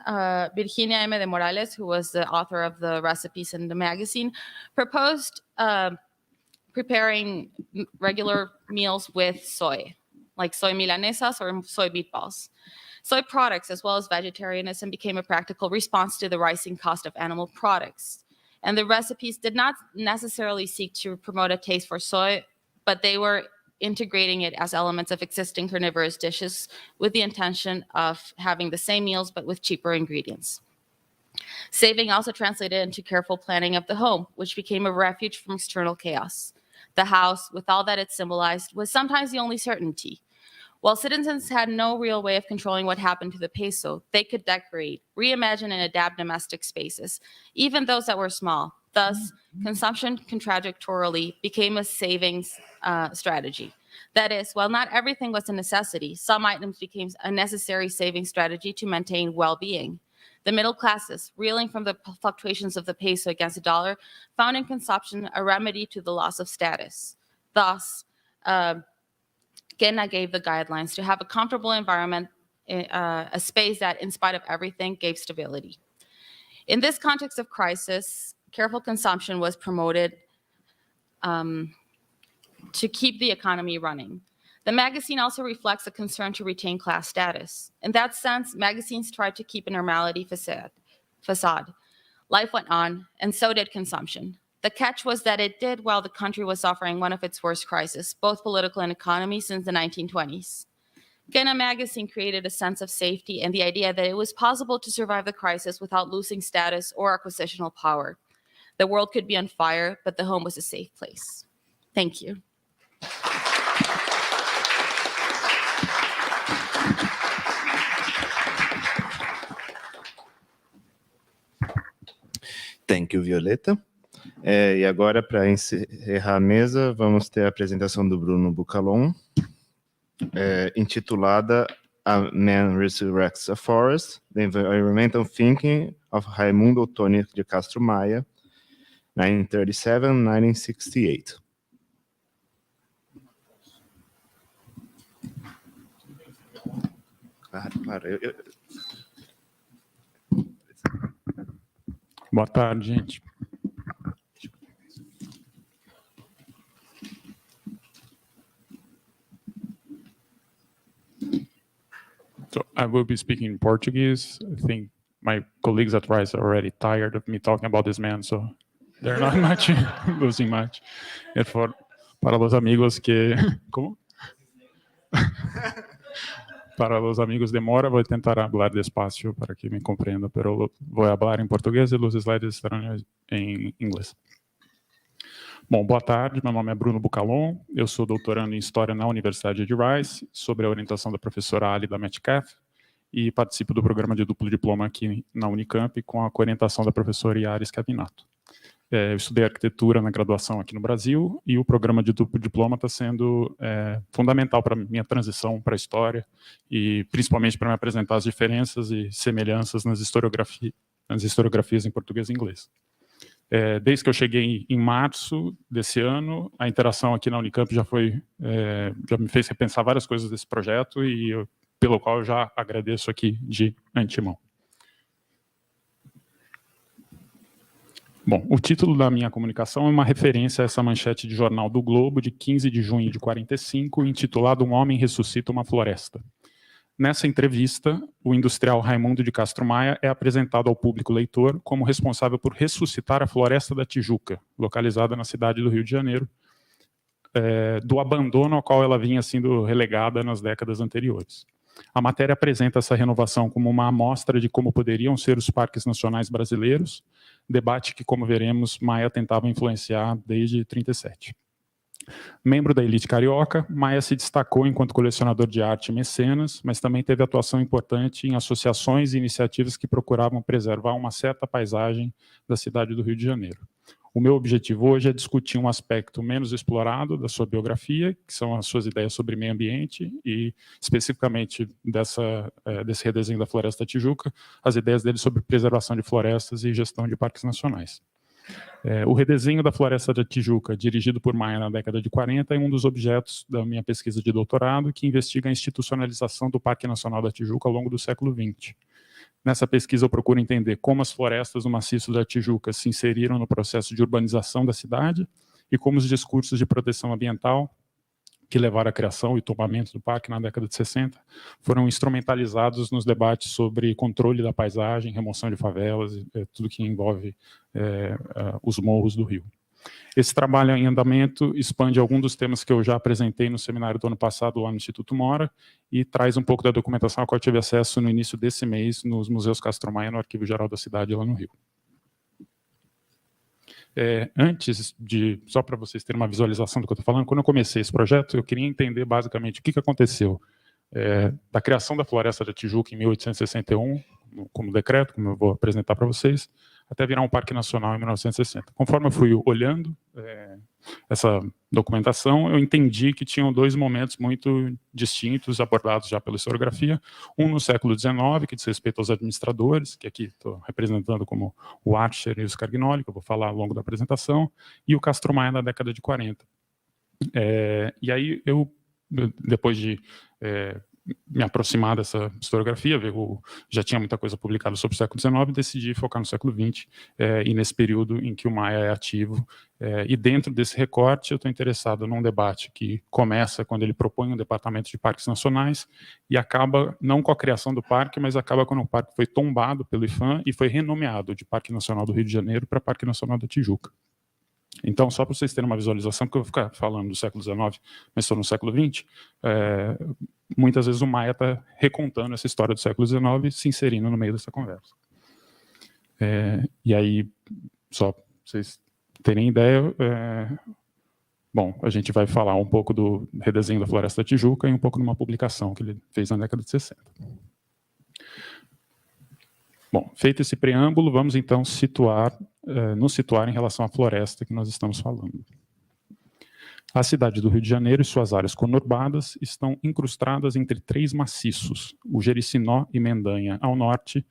Virginia M. de Morales, who was the author of the recipes in the magazine, proposed preparing regular meals with soy, like soy milanesas or soy meatballs. Soy products, as well as vegetarianism, became a practical response to the rising cost of animal products. And the recipes did not necessarily seek to promote a taste for soy, but they were integrating it as elements of existing carnivorous dishes with the intention of having the same meals but with cheaper ingredients. Saving also translated into careful planning of the home, which became a refuge from external chaos. The house, with all that it symbolized, was sometimes the only certainty. While citizens had no real way of controlling what happened to the peso, they could decorate, reimagine, and adapt domestic spaces, even those that were small. Thus, consumption contradictorily became a savings strategy. That is, while not everything was a necessity, some items became a necessary saving strategy to maintain well-being. The middle classes, reeling from the fluctuations of the peso against the dollar, found in consumption a remedy to the loss of status. Thus, Gena gave the guidelines to have a comfortable environment, a space that, in spite of everything, gave stability. In this context of crisis, careful consumption was promoted to keep the economy running. The magazine also reflects a concern to retain class status. In that sense, magazines tried to keep a normality facade. Life went on, and so did consumption. The catch was that it did while the country was suffering one of its worst crises, both political and economy, since the 1920s. Gena magazine created a sense of safety and the idea that it was possible to survive the crisis without losing status or acquisitional power. The world could be on fire, but the home was a safe place. Thank you. Thank you, Violeta. E agora, para encerrar a mesa, vamos ter a apresentação do Bruno Buccalon, intitulada A Man Resurrects a Forest, The Environmental Thinking of Raymundo Ottoni de Castro Maia, 1937-1968. Claro. Boa tarde, gente. So I will be speaking in Portuguese. I think my colleagues at Rice are already tired of me talking about this man, so they're not much losing much. Para los amigos que... ¿Cómo? Para los amigos de Mora, voy a tentar hablar despacio para que me comprenda, pero voy a hablar en portugués y los slides estarán en inglés. Bom, boa tarde, meu nome é Bruno Buccalon, eu sou doutorando em História na Universidade de Rice, sob a orientação da professora Ali da Metcalf, e participo do programa de duplo diploma aqui na Unicamp, com a orientação da professora Yaris Cavinato. Eu estudei arquitetura na graduação aqui no Brasil, e o programa de duplo diploma está sendo fundamental para a minha transição para a história, e principalmente para me apresentar as diferenças e semelhanças nas historiografias em português e inglês. Desde que eu cheguei em março desse ano, a interação aqui na Unicamp já me fez repensar várias coisas desse projeto, e pelo qual eu já agradeço aqui de antemão. Bom, o título da minha comunicação é uma referência a essa manchete de jornal do Globo de 15 de junho de 45, intitulado "Um homem ressuscita uma floresta". Nessa entrevista, o industrial Raymundo de Castro é apresentado ao público leitor como responsável por ressuscitar a Floresta da Tijuca, localizada na cidade do Rio de Janeiro, do abandono ao qual ela vinha sendo relegada nas décadas anteriores. A matéria apresenta essa renovação como uma amostra de como poderiam ser os parques nacionais brasileiros, debate que, como veremos, Maia tentava influenciar desde 1937. Membro da elite carioca, Maia se destacou enquanto colecionador de arte e mecenas, mas também teve atuação importante em associações e iniciativas que procuravam preservar uma certa paisagem da cidade do Rio de Janeiro. O meu objetivo hoje é discutir um aspecto menos explorado da sua biografia, que são as suas ideias sobre meio ambiente e, especificamente, desse redesenho da Floresta da Tijuca, as ideias dele sobre preservação de florestas e gestão de parques nacionais. O redesenho da Floresta da Tijuca, dirigido por Maia na década de 40, é um dos objetos da minha pesquisa de doutorado, que investiga a institucionalização do Parque Nacional da Tijuca ao longo do século XX. Nessa pesquisa eu procuro entender como as florestas do maciço da Tijuca se inseriram no processo de urbanização da cidade e como os discursos de proteção ambiental, que levaram à criação e tombamento do parque na década de 60, foram instrumentalizados nos debates sobre controle da paisagem, remoção de favelas, tudo que envolve os morros do Rio. Esse trabalho em andamento expande alguns dos temas que eu já apresentei no seminário do ano passado lá no Instituto Mora e traz um pouco da documentação a qual eu tive acesso no início desse mês nos museus Castro, no Arquivo Geral da Cidade, lá no Rio. Antes de, só para vocês terem uma visualização do que eu estou falando, quando eu comecei esse projeto, eu queria entender basicamente o que aconteceu da criação da Floresta da Tijuca em 1861, como decreto, como eu vou apresentar para vocês, até virar um parque nacional em 1960. Conforme eu fui olhando essa documentação, eu entendi que tinham dois momentos muito distintos abordados já pela historiografia, um no século XIX, que diz respeito aos administradores, que aqui estou representando como o Archer e o Scargnoli, que eu vou falar ao longo da apresentação, e o Castro Maia na década de 40. E aí eu, depois de me aproximar dessa historiografia, já tinha muita coisa publicada sobre o século XIX, decidi focar no século XX, e nesse período em que o Maia é ativo. E dentro desse recorte, eu estou interessado num debate que começa quando ele propõe um departamento de parques nacionais e acaba não com a criação do parque, mas acaba quando o parque foi tombado pelo IPHAN e foi renomeado de Parque Nacional do Rio de Janeiro para Parque Nacional da Tijuca. Então, só para vocês terem uma visualização, porque eu vou ficar falando do século XIX, mas estou no século XX, muitas vezes o Maia está recontando essa história do século XIX e se inserindo no meio dessa conversa. E aí, só para vocês terem ideia, bom, a gente vai falar um pouco do redesenho da Floresta da Tijuca e um pouco de uma publicação que ele fez na década de 60. Bom, feito esse preâmbulo, vamos então nos situar em relação à floresta que nós estamos falando. A cidade do Rio de Janeiro e suas áreas conurbadas estão incrustadas entre três maciços, o Jericinó e Mendanha ao norte,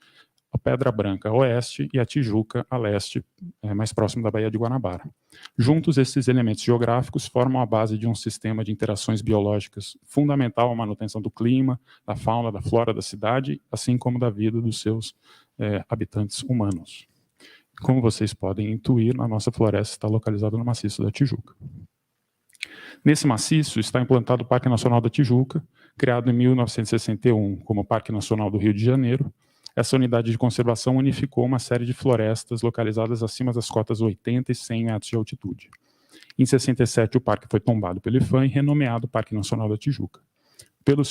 a Pedra Branca a oeste e a Tijuca a leste, mais próximo da Baía de Guanabara. Juntos, esses elementos geográficos formam a base de um sistema de interações biológicas fundamental à manutenção do clima, da fauna, da flora da cidade, assim como da vida dos seus habitantes humanos. Como vocês podem intuir, a nossa floresta está localizada no maciço da Tijuca. Nesse maciço está implantado o Parque Nacional da Tijuca, criado em 1961 como Parque Nacional do Rio de Janeiro. Essa unidade de conservação unificou uma série de florestas localizadas acima das cotas 80 e 100 metros de altitude. Em 67, o parque foi tombado pelo IPHAN e renomeado Parque Nacional da Tijuca. Pelo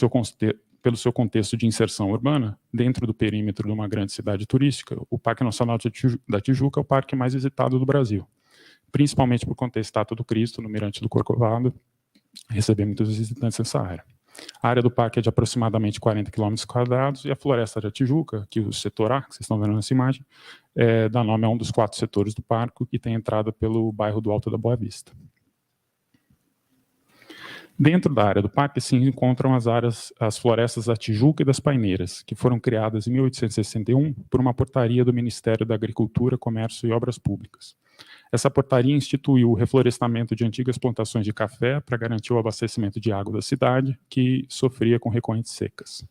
seu contexto de inserção urbana, dentro do perímetro de uma grande cidade turística, o Parque Nacional da Tijuca é o parque mais visitado do Brasil. principalmente por conter a estátua do Cristo no Mirante do Corcovado, receber muitos visitantes nessa área. A área do parque é de aproximadamente 40 km², e a Floresta da Tijuca, que o setor A, que vocês estão vendo nessa imagem, dá nome a um dos 4 setores do parque, que tem entrada pelo bairro do Alto da Boa Vista. Dentro da área do parque se encontram as florestas da Tijuca e das Paineiras, que foram criadas em 1861 por uma portaria do Ministério da Agricultura, Comércio e Obras Públicas. Essa portaria instituiu o reflorestamento de antigas plantações de café para garantir o abastecimento de água da cidade, que sofria com recorrentes secas.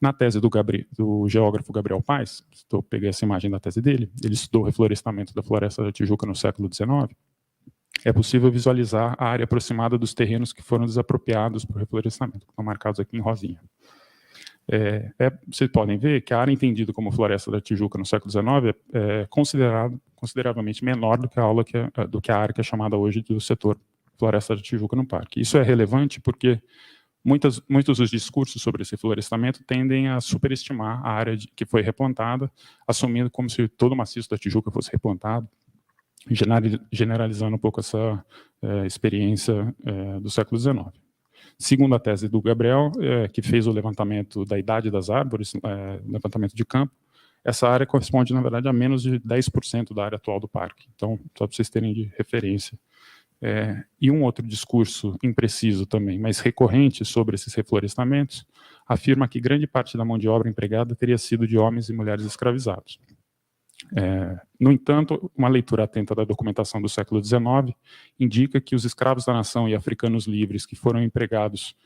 Na tese do geógrafo Gabriel Paes, peguei essa imagem da tese dele, ele estudou o reflorestamento da Floresta da Tijuca no século XIX. É possível visualizar a área aproximada dos terrenos que foram desapropriados por reflorestamento, que estão marcados aqui em rosinha. Vocês podem ver que a área entendida como Floresta da Tijuca no século XIX é consideravelmente menor do que a área que é chamada hoje do setor Floresta da Tijuca no parque. Isso é relevante porque muitos dos discursos sobre esse florestamento tendem a superestimar a área que foi replantada, assumindo como se todo o maciço da Tijuca fosse replantado, generalizando um pouco essa experiência do século XIX. Segundo a tese do Gabriel, que fez o levantamento da idade das árvores, levantamento de campo, essa área corresponde, na verdade, a menos de 10% da área atual do parque. Então, só para vocês terem de referência. E um outro discurso impreciso também, mas recorrente sobre esses reflorestamentos, afirma que grande parte da mão de obra empregada teria sido de homens e mulheres escravizados. No entanto, uma leitura atenta da documentação do século XIX indica que os escravos da nação e africanos livres que foram empregados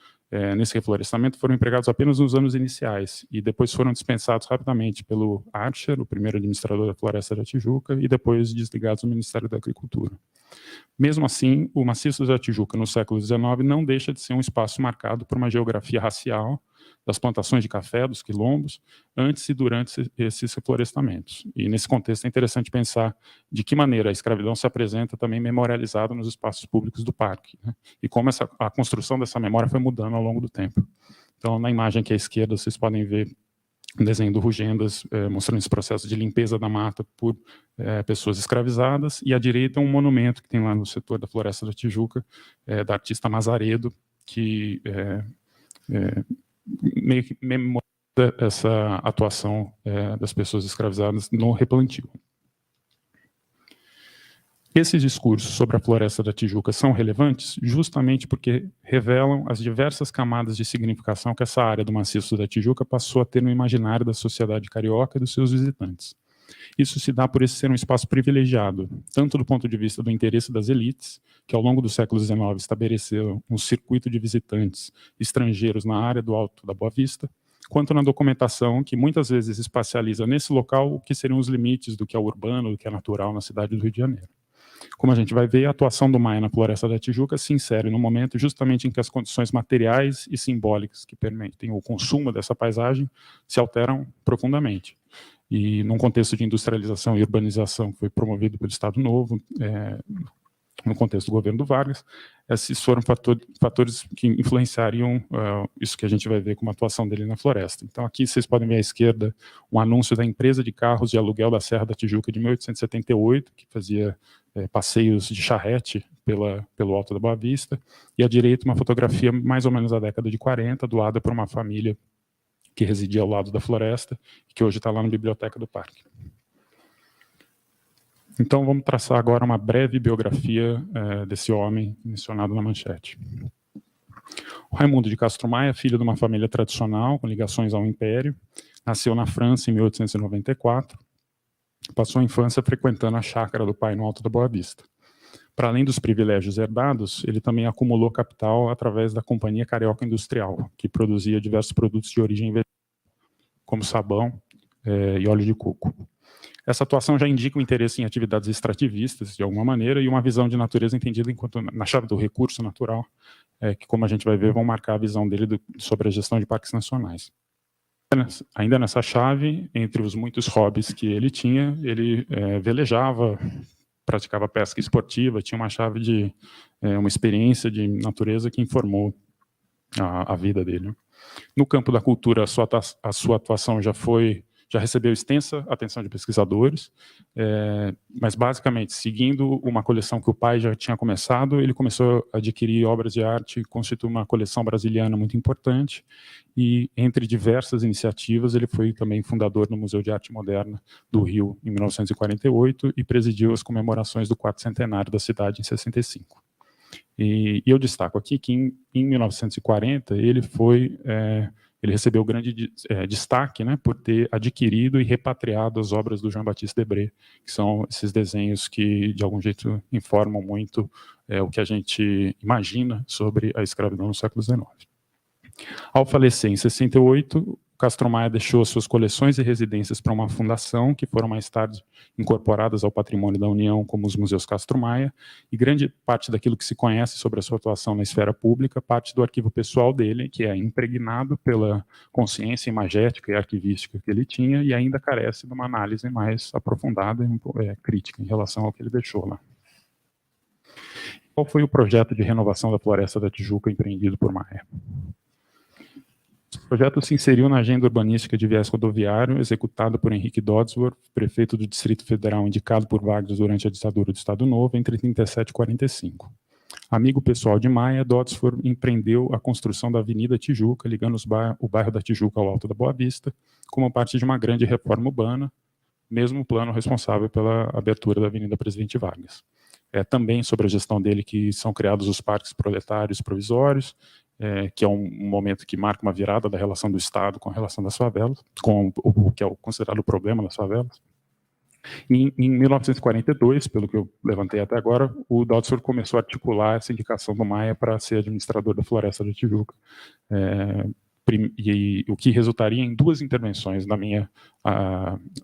nesse reflorestamento foram empregados apenas nos anos iniciais e depois foram dispensados rapidamente pelo Archer, o primeiro administrador da Floresta da Tijuca, e depois desligados do Ministério da Agricultura. Mesmo assim, o maciço da Tijuca no século XIX não deixa de ser um espaço marcado por uma geografia racial, das plantações de café, dos quilombos, antes e durante esses reflorestamentos. E nesse contexto é interessante pensar de que maneira a escravidão se apresenta também memorializada nos espaços públicos do parque, né? E como a construção dessa memória foi mudando ao longo do tempo. Então, na imagem aqui à esquerda, vocês podem ver um desenho do Rugendas, mostrando esse processo de limpeza da mata por pessoas escravizadas, e à direita um monumento que tem lá no setor da Floresta da Tijuca, da artista Mazaredo, que meio que memoriza essa atuação das pessoas escravizadas no replantio. Esses discursos sobre a Floresta da Tijuca são relevantes justamente porque revelam as diversas camadas de significação que essa área do maciço da Tijuca passou a ter no imaginário da sociedade carioca e dos seus visitantes. Isso se dá por esse ser um espaço privilegiado, tanto do ponto de vista do interesse das elites, que ao longo do século XIX estabeleceram um circuito de visitantes estrangeiros na área do Alto da Boa Vista, quanto na documentação, que muitas vezes espacializa nesse local o que seriam os limites do que é urbano, do que é natural na cidade do Rio de Janeiro. Como a gente vai ver, a atuação do Maia na Floresta da Tijuca se insere no momento justamente em que as condições materiais e simbólicas que permitem o consumo dessa paisagem se alteram profundamente. E num contexto de industrialização e urbanização que foi promovido pelo Estado Novo, no contexto do governo do Vargas, esses foram fatores que influenciariam isso que a gente vai ver como atuação dele na floresta. Então aqui vocês podem ver à esquerda um anúncio da empresa de carros de aluguel da Serra da Tijuca de 1878, que fazia passeios de charrete pelo Alto da Boa Vista, e à direita uma fotografia mais ou menos da década de 40, doada por uma família que residia ao lado da floresta, e que hoje está lá na biblioteca do parque. Então vamos traçar agora uma breve biografia desse homem mencionado na manchete. O Raymundo de Castro Maia, filho de uma família tradicional, com ligações ao Império, nasceu na França em 1894, passou a infância frequentando a chácara do pai no Alto da Boa Vista. Para além dos privilégios herdados, ele também acumulou capital através da Companhia Carioca Industrial, que produzia diversos produtos de origem vegetal, como sabão e óleo de coco. Essa atuação já indica um interesse em atividades extrativistas, de alguma maneira, e uma visão de natureza entendida enquanto na chave do recurso natural, que, como a gente vai ver, vão marcar a visão dele sobre a gestão de parques nacionais. Ainda nessa chave, entre os muitos hobbies que ele tinha, ele velejava, praticava pesca esportiva, tinha uma chave de uma experiência de natureza que informou a vida dele. No campo da cultura, a sua atuação já foi já recebeu extensa atenção de pesquisadores, mas basicamente, seguindo uma coleção que o pai já tinha começado, ele começou a adquirir obras de arte, constitui uma coleção brasiliana muito importante, e entre diversas iniciativas, ele foi também fundador no Museu de Arte Moderna do Rio, em 1948, e presidiu as comemorações do 4º centenário da cidade, em 65. E eu destaco aqui que em 1940 ele recebeu grande destaque, né, por ter adquirido e repatriado as obras do Jean-Baptiste Debré, que são esses desenhos que de algum jeito informam muito o que a gente imagina sobre a escravidão no século XIX. Ao falecer em 68, Castro Maia deixou suas coleções e residências para uma fundação, que foram mais tarde incorporadas ao patrimônio da União, como os Museus Castro Maia, e grande parte daquilo que se conhece sobre a sua atuação na esfera pública parte do arquivo pessoal dele, que é impregnado pela consciência imagética e arquivística que ele tinha, e ainda carece de uma análise mais aprofundada e crítica em relação ao que ele deixou lá. Qual foi o projeto de renovação da Floresta da Tijuca empreendido por Maia? O projeto se inseriu na agenda urbanística de viés rodoviário, executado por Henrique Dodsworth, prefeito do Distrito Federal indicado por Vargas durante a ditadura do Estado Novo, entre 37 e 45. Amigo pessoal de Maia, Dodsworth empreendeu a construção da Avenida Tijuca, ligando o bairro da Tijuca ao Alto da Boa Vista, como parte de uma grande reforma urbana, mesmo plano responsável pela abertura da Avenida Presidente Vargas. Também sobre a gestão dele que são criados os parques proletários provisórios, que é um momento que marca uma virada da relação do Estado com a relação das favelas, com o que é considerado o problema das favelas. Em 1942, pelo que eu levantei até agora, o Dodsworth começou a articular essa indicação do Maia para ser administrador da Floresta da Tijuca, e o que resultaria em 2 intervenções na minha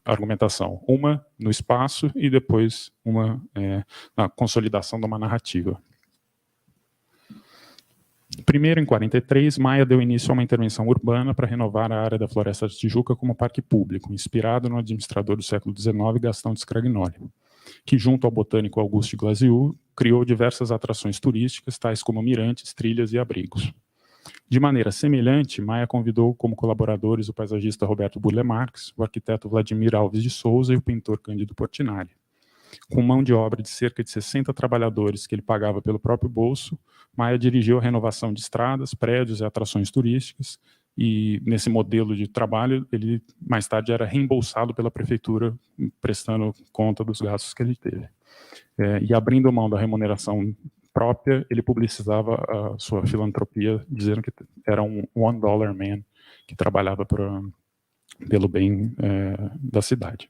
argumentação, uma no espaço e depois uma na consolidação de uma narrativa. Primeiro, em 43, Maia deu início a uma intervenção urbana para renovar a área da Floresta da Tijuca como parque público, inspirado no administrador do século XIX, Gastão de Scagnoli, que, junto ao botânico Auguste Glasiou, criou diversas atrações turísticas, tais como mirantes, trilhas e abrigos. De maneira semelhante, Maia convidou como colaboradores o paisagista Roberto Burle Marx, o arquiteto Vladimir Alves de Souza e o pintor Cândido Portinari. Com mão de obra de cerca de 60 trabalhadores que ele pagava pelo próprio bolso, Maia dirigiu a renovação de estradas, prédios e atrações turísticas, e nesse modelo de trabalho, ele mais tarde era reembolsado pela prefeitura, prestando conta dos gastos que ele teve. E abrindo mão da remuneração própria, ele publicizava a sua filantropia, dizendo que era um $1 man, que trabalhava pelo bem da cidade.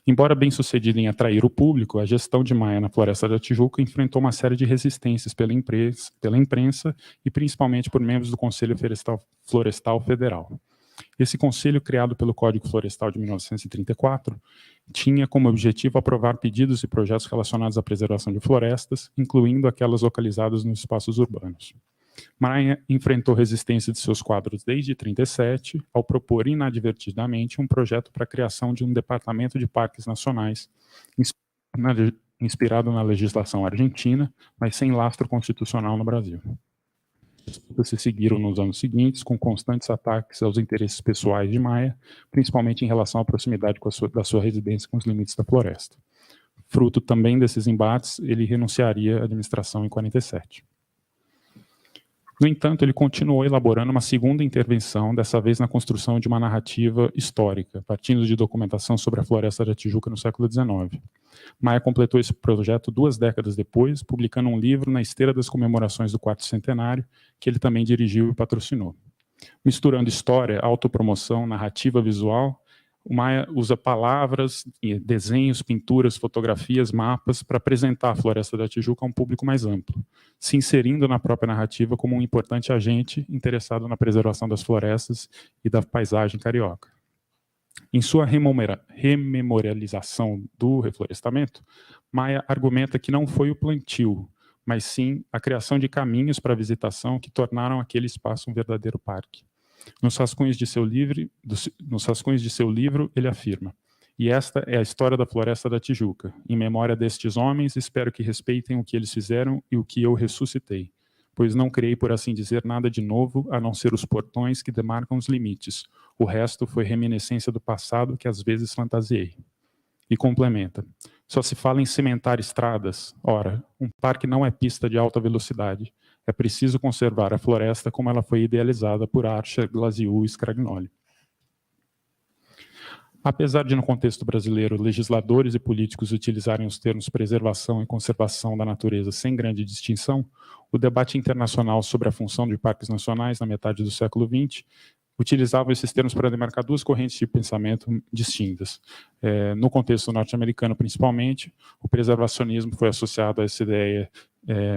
Embora bem sucedida em atrair o público, a gestão de Maia na Floresta da Tijuca enfrentou uma série de resistências pela imprensa e principalmente por membros do Conselho Florestal Federal. Esse conselho, criado pelo Código Florestal de 1934, tinha como objetivo aprovar pedidos e projetos relacionados à preservação de florestas, incluindo aquelas localizadas nos espaços urbanos. Maia enfrentou resistência de seus quadros desde 1937, ao propor inadvertidamente um projeto para a criação de um departamento de parques nacionais, inspirado na legislação argentina, mas sem lastro constitucional no Brasil. As disputas se seguiram nos anos seguintes, com constantes ataques aos interesses pessoais de Maia, principalmente em relação à proximidade da sua residência com os limites da floresta. Fruto também desses embates, ele renunciaria à administração em 1947. No entanto, ele continuou elaborando uma segunda intervenção, dessa vez na construção de uma narrativa histórica, partindo de documentação sobre a Floresta da Tijuca no século XIX. Maia completou esse projeto 2 décadas depois, publicando um livro na esteira das comemorações do 4º centenário, que ele também dirigiu e patrocinou. Misturando história, autopromoção, narrativa visual, o Maia usa palavras, desenhos, pinturas, fotografias, mapas para apresentar a Floresta da Tijuca a um público mais amplo, se inserindo na própria narrativa como um importante agente interessado na preservação das florestas e da paisagem carioca. Em sua rememorialização do reflorestamento, Maia argumenta que não foi o plantio, mas sim a criação de caminhos para a visitação que tornaram aquele espaço um verdadeiro parque. Nos rascunhos de seu livro, ele afirma: "E esta é a história da Floresta da Tijuca. Em memória destes homens, espero que respeitem o que eles fizeram e o que eu ressuscitei. pois não criei, por assim dizer, nada de novo, a não ser os portões que demarcam os limites. O resto foi reminiscência do passado que às vezes fantasiei. E complementa. Só se fala em cimentar estradas. Ora, um parque não é pista de alta velocidade. É preciso conservar a floresta como ela foi idealizada por Archer, Glasiou e Scagnoli. Apesar de, no contexto brasileiro, legisladores e políticos utilizarem os termos preservação e conservação da natureza sem grande distinção, o debate internacional sobre a função de parques nacionais na metade do século XX utilizavam esses termos para demarcar duas correntes de pensamento distintas. No contexto norte-americano, principalmente, o preservacionismo foi associado a essa ideia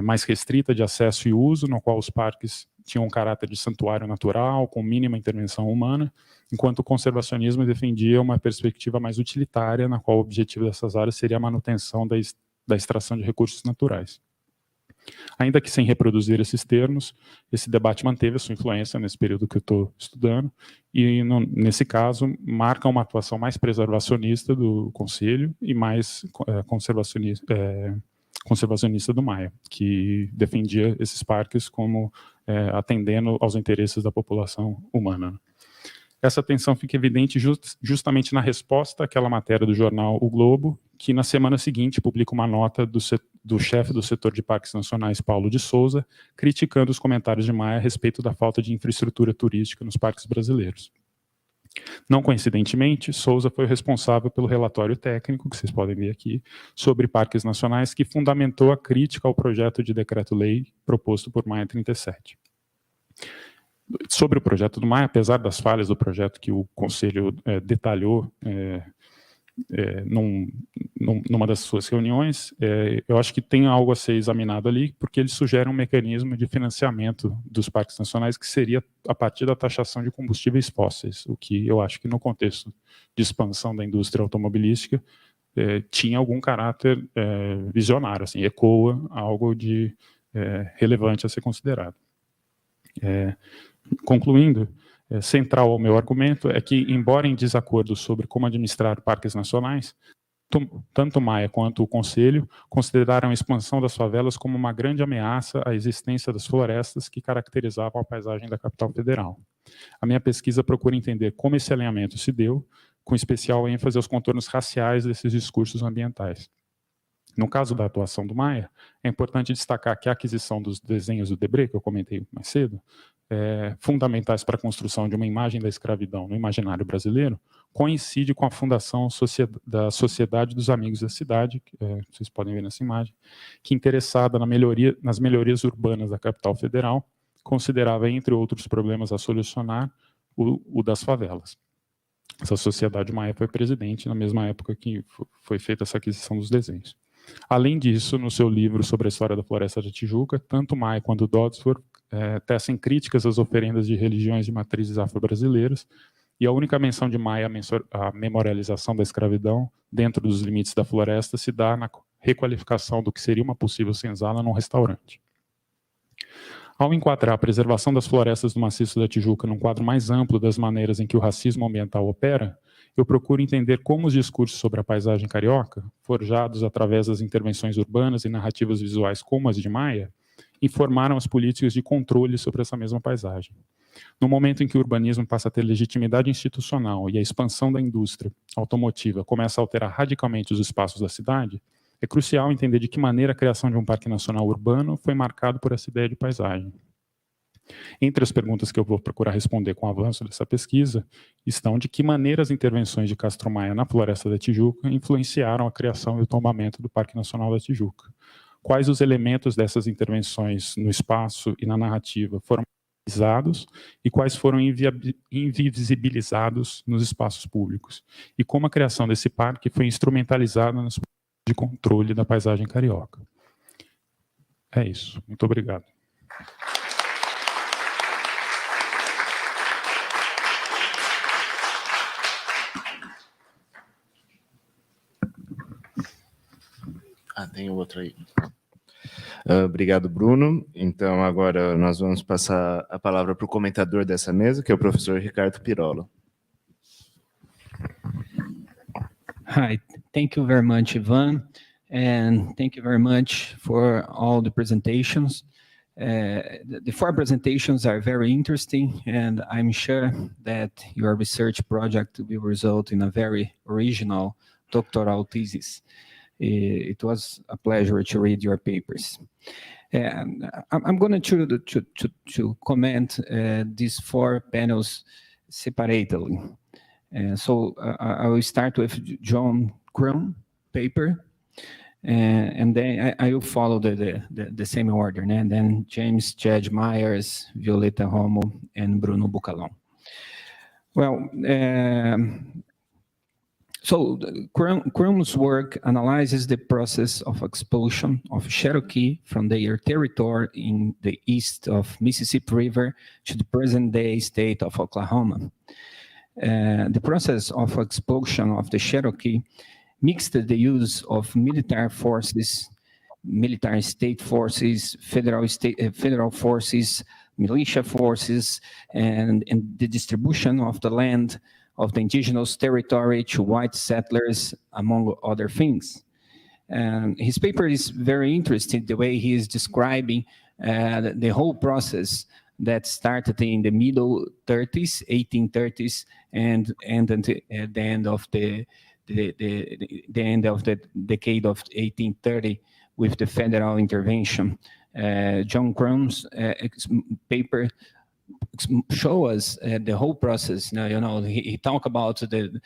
mais restrita de acesso e uso, no qual os parques tinham um caráter de santuário natural, com mínima intervenção humana, enquanto o conservacionismo defendia uma perspectiva mais utilitária, na qual o objetivo dessas áreas seria a manutenção da extração de recursos naturais. Ainda que sem reproduzir esses termos, esse debate manteve a sua influência nesse período que eu estou estudando, e nesse caso marca uma atuação mais preservacionista do Conselho e mais conservacionista do Maia, que defendia esses parques como atendendo aos interesses da população humana. Essa tensão fica evidente justamente na resposta àquela matéria do jornal O Globo, que na semana seguinte publica uma nota do chefe do setor de parques nacionais, Paulo de Souza, criticando os comentários de Maia a respeito da falta de infraestrutura turística nos parques brasileiros. Não coincidentemente, Souza foi o responsável pelo relatório técnico, que vocês podem ver aqui, sobre parques nacionais, que fundamentou a crítica ao projeto de decreto-lei proposto por Maia 37. Sobre o projeto do Maia, apesar das falhas do projeto que o Conselho detalhou numa das suas reuniões, eu acho que tem algo a ser examinado ali, porque ele sugere um mecanismo de financiamento dos parques nacionais que seria a partir da taxação de combustíveis fósseis, o que eu acho que no contexto de expansão da indústria automobilística tinha algum caráter visionário, assim, ecoa algo de relevante a ser considerado. Concluindo, central ao meu argumento é que, embora em desacordo sobre como administrar parques nacionais, tanto Maia quanto o Conselho consideraram a expansão das favelas como uma grande ameaça à existência das florestas que caracterizavam a paisagem da capital federal. A minha pesquisa procura entender como esse alinhamento se deu, com especial ênfase aos contornos raciais desses discursos ambientais. No caso da atuação do Maia, é importante destacar que a aquisição dos desenhos do Debré, que eu comentei mais cedo, fundamentais para a construção de uma imagem da escravidão no imaginário brasileiro, coincide com a fundação da Sociedade dos Amigos da Cidade, que vocês podem ver nessa imagem, que, interessada nas melhorias urbanas da capital federal, considerava, entre outros problemas a solucionar, o das favelas. Essa sociedade Maia foi presidente na mesma época que foi feita essa aquisição dos desenhos. Além disso, no seu livro sobre a história da Floresta da Tijuca, tanto Maia quanto Dodsworth tecem críticas às oferendas de religiões de matrizes afro-brasileiras, e a única menção de Maia à memorialização da escravidão dentro dos limites da floresta se dá na requalificação do que seria uma possível senzala num restaurante. Ao enquadrar a preservação das florestas do maciço da Tijuca num quadro mais amplo das maneiras em que o racismo ambiental opera, eu procuro entender como os discursos sobre a paisagem carioca, forjados através das intervenções urbanas e narrativas visuais como as de Maia, informaram as políticas de controle sobre essa mesma paisagem. No momento em que o urbanismo passa a ter legitimidade institucional e a expansão da indústria automotiva começa a alterar radicalmente os espaços da cidade, é crucial entender de que maneira a criação de um parque nacional urbano foi marcado por essa ideia de paisagem. Entre as perguntas que eu vou procurar responder com o avanço dessa pesquisa estão de que maneira as intervenções de Castro Maia na Floresta da Tijuca influenciaram a criação e o tombamento do Parque Nacional da Tijuca. Quais os elementos dessas intervenções no espaço e na narrativa foram utilizados e quais foram invisibilizados nos espaços públicos, e como a criação desse parque foi instrumentalizada nas políticas de controle da paisagem carioca. É isso. Muito obrigado. Tem outro aí. Obrigado, Bruno. Então, agora nós vamos passar a palavra para o comentador dessa mesa, que é o professor Ricardo Pirola. Hi, thank you very much, Ivan, and thank you very much for all the presentations. The four presentations are very interesting, and I'm sure that your research project will result in a very original doctoral thesis. It was a pleasure to read your papers. And I'm going to comment these four panels separately. So I will start with John Crum paper, and then I will follow the same order, and then James Judge Myers, Violeta Romo, and Bruno Buccalon. Well, so Crum's work analyzes the process of expulsion of Cherokee from their territory in the east of Mississippi River to the present-day state of Oklahoma. The process of expulsion of the Cherokee mixed the use of military forces, military state forces, federal forces, militia forces, and the distribution of the land of the indigenous territory to white settlers, among other things. His paper is very interesting, the way he is describing the whole process that started in the middle 30s, 1830s, and at the end of the end of the decade of 1830 with the federal intervention. John Crum's paper show us the whole process. Now, he talked about the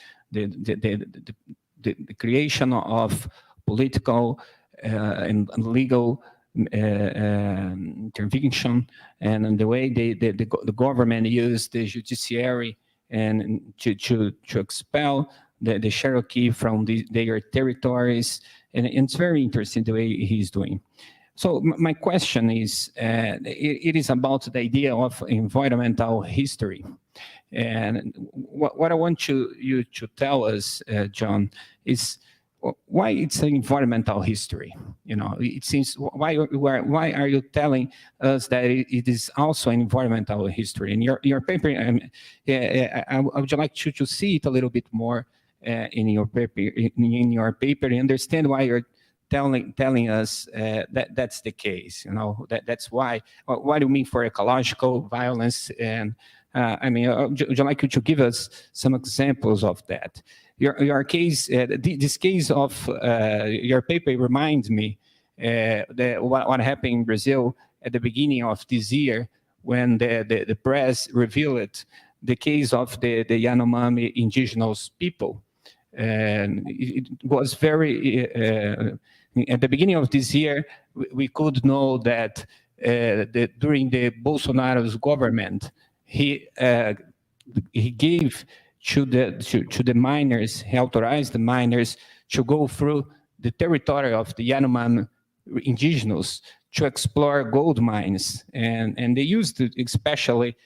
creation of political and legal intervention, and the way the government used the judiciary and to expel the Cherokee from their territories, and it's very interesting the way he's doing. So my question is, it is about the idea of environmental history. And what I want you to tell us, John, is why it's an environmental history. It seems, why are you telling us that it is also an environmental history? In your paper, I would like you to see it a little bit more in your paper, and understand why you're telling us that that's the case. That's why. What do you mean for ecological violence? And would you like you to give us some examples of that? Your case, this case of your paper reminds me what happened in Brazil at the beginning of this year, when the press revealed the case of the Yanomami indigenous people. And it was very, at the beginning of this year, we could know that during the Bolsonaro's government, he gave to the miners, he authorized the miners to go through the territory of the Yanomami indigenous to explore gold mines, and they used especially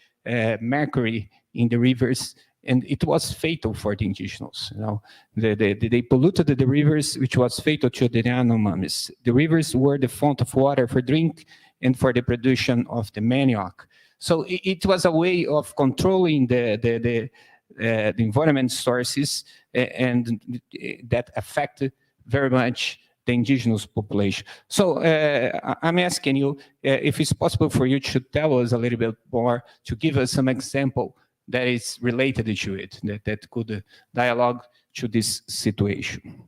mercury in the rivers, and it was fatal for the indigenous. They polluted the rivers, which was fatal to the Yanomamis. The rivers were the fount of water for drink and for the production of the manioc. So it was a way of controlling the environment sources, and that affected very much the indigenous population. So I'm asking you if it's possible for you to tell us a little bit more, to give us some example that is related to it, that could dialogue to this situation.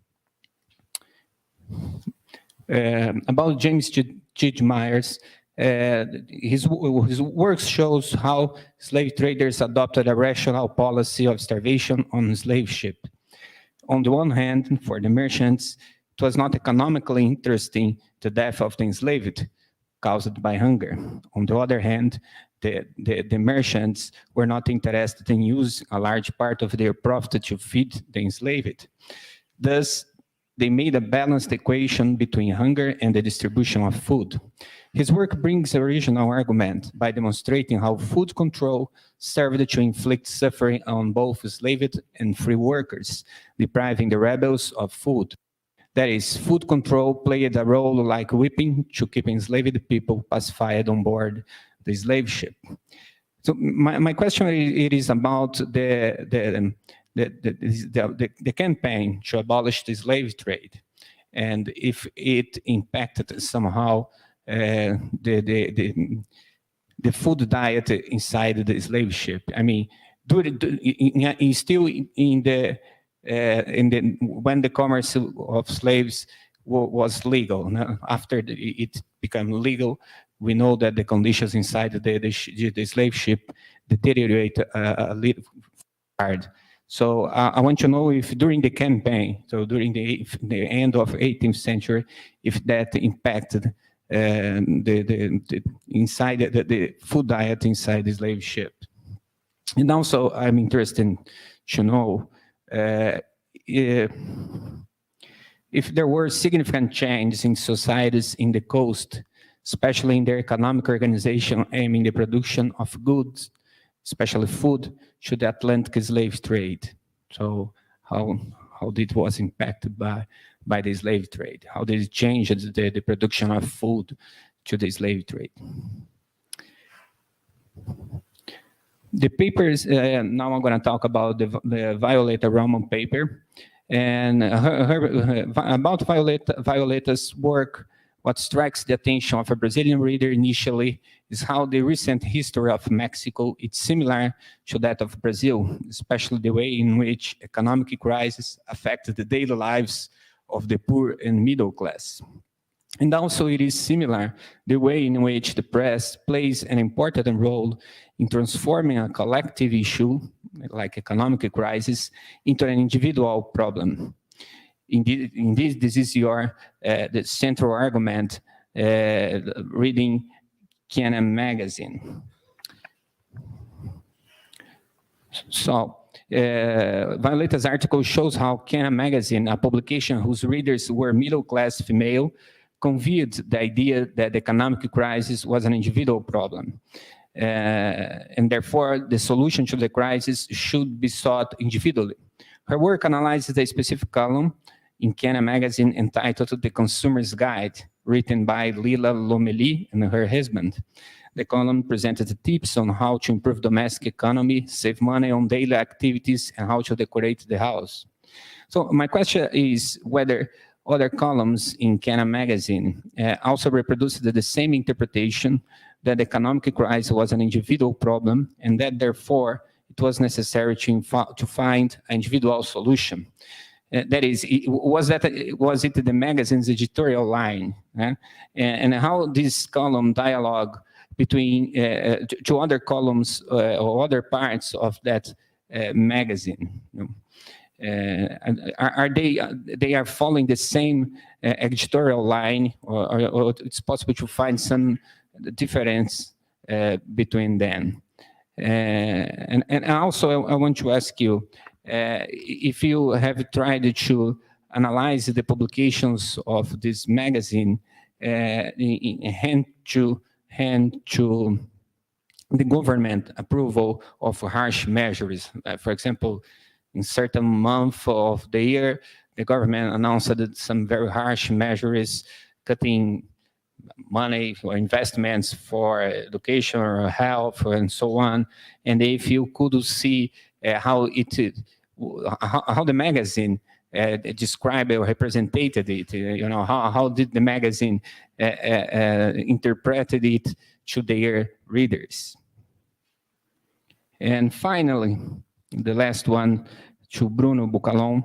About James Judge Myers, his work shows how slave traders adopted a rational policy of starvation on slave ship. On the one hand, for the merchants, it was not economically interesting the death of the enslaved caused by hunger. On the other hand, the merchants were not interested in using a large part of their profit to feed the enslaved. Thus, they made a balanced equation between hunger and the distribution of food. His work brings a original argument by demonstrating how food control served to inflict suffering on both enslaved and free workers, depriving the rebels of food. That is, food control played a role like whipping to keep enslaved people pacified on board the slave ship. So my question is about the campaign to abolish the slave trade, and if it impacted somehow the food diet inside the slave ship. I mean, still in the when the commerce of slaves was legal. Now, after it became legal, we know that the conditions inside the slave ship deteriorate a little hard. So I want to know if during the campaign, so during the end of 18th century, if that impacted inside the food diet inside the slave ship. And also, I'm interested to know if there were significant changes in societies in the coast, especially in their economic organization aiming the production of goods, especially food, to the Atlantic slave trade. So how it was impacted by the slave trade? How did it change the production of food to the slave trade? The papers, now I'm going to talk about the Violeta Romo paper. And about Violeta's work, what strikes the attention of a Brazilian reader initially is how the recent history of Mexico is similar to that of Brazil, especially the way in which economic crisis affected the daily lives of the poor and middle class. And also it is similar the way in which the press plays an important role in transforming a collective issue, like economic crisis, into an individual problem. Indeed, this is the central argument reading Can magazine. So, Violeta's article shows how Can magazine, a publication whose readers were middle-class female, conveyed the idea that the economic crisis was an individual problem. And therefore, the solution to the crisis should be sought individually. Her work analyzes a specific column in Can magazine entitled The Consumer's Guide, written by Lila Lomeli and her husband. The column presented tips on how to improve domestic economy, save money on daily activities, and how to decorate the house. So my question is whether other columns in Can magazine also reproduced the same interpretation that the economic crisis was an individual problem, and that therefore it was necessary to find an individual solution. That is, was it the magazine's editorial line? And how this column dialogue between two other columns or other parts of that magazine? Are they are following the same editorial line, or it's possible to find some difference between them? And also, I want to ask you if you have tried to analyze the publications of this magazine hand to the government approval of harsh measures. For example, in certain month of the year, the government announced some very harsh measures, cutting money for investments for education or health and so on. And if you could see how the magazine described or represented it, how did the magazine interpreted it to their readers? And finally, the last one to Bruno Buccalon.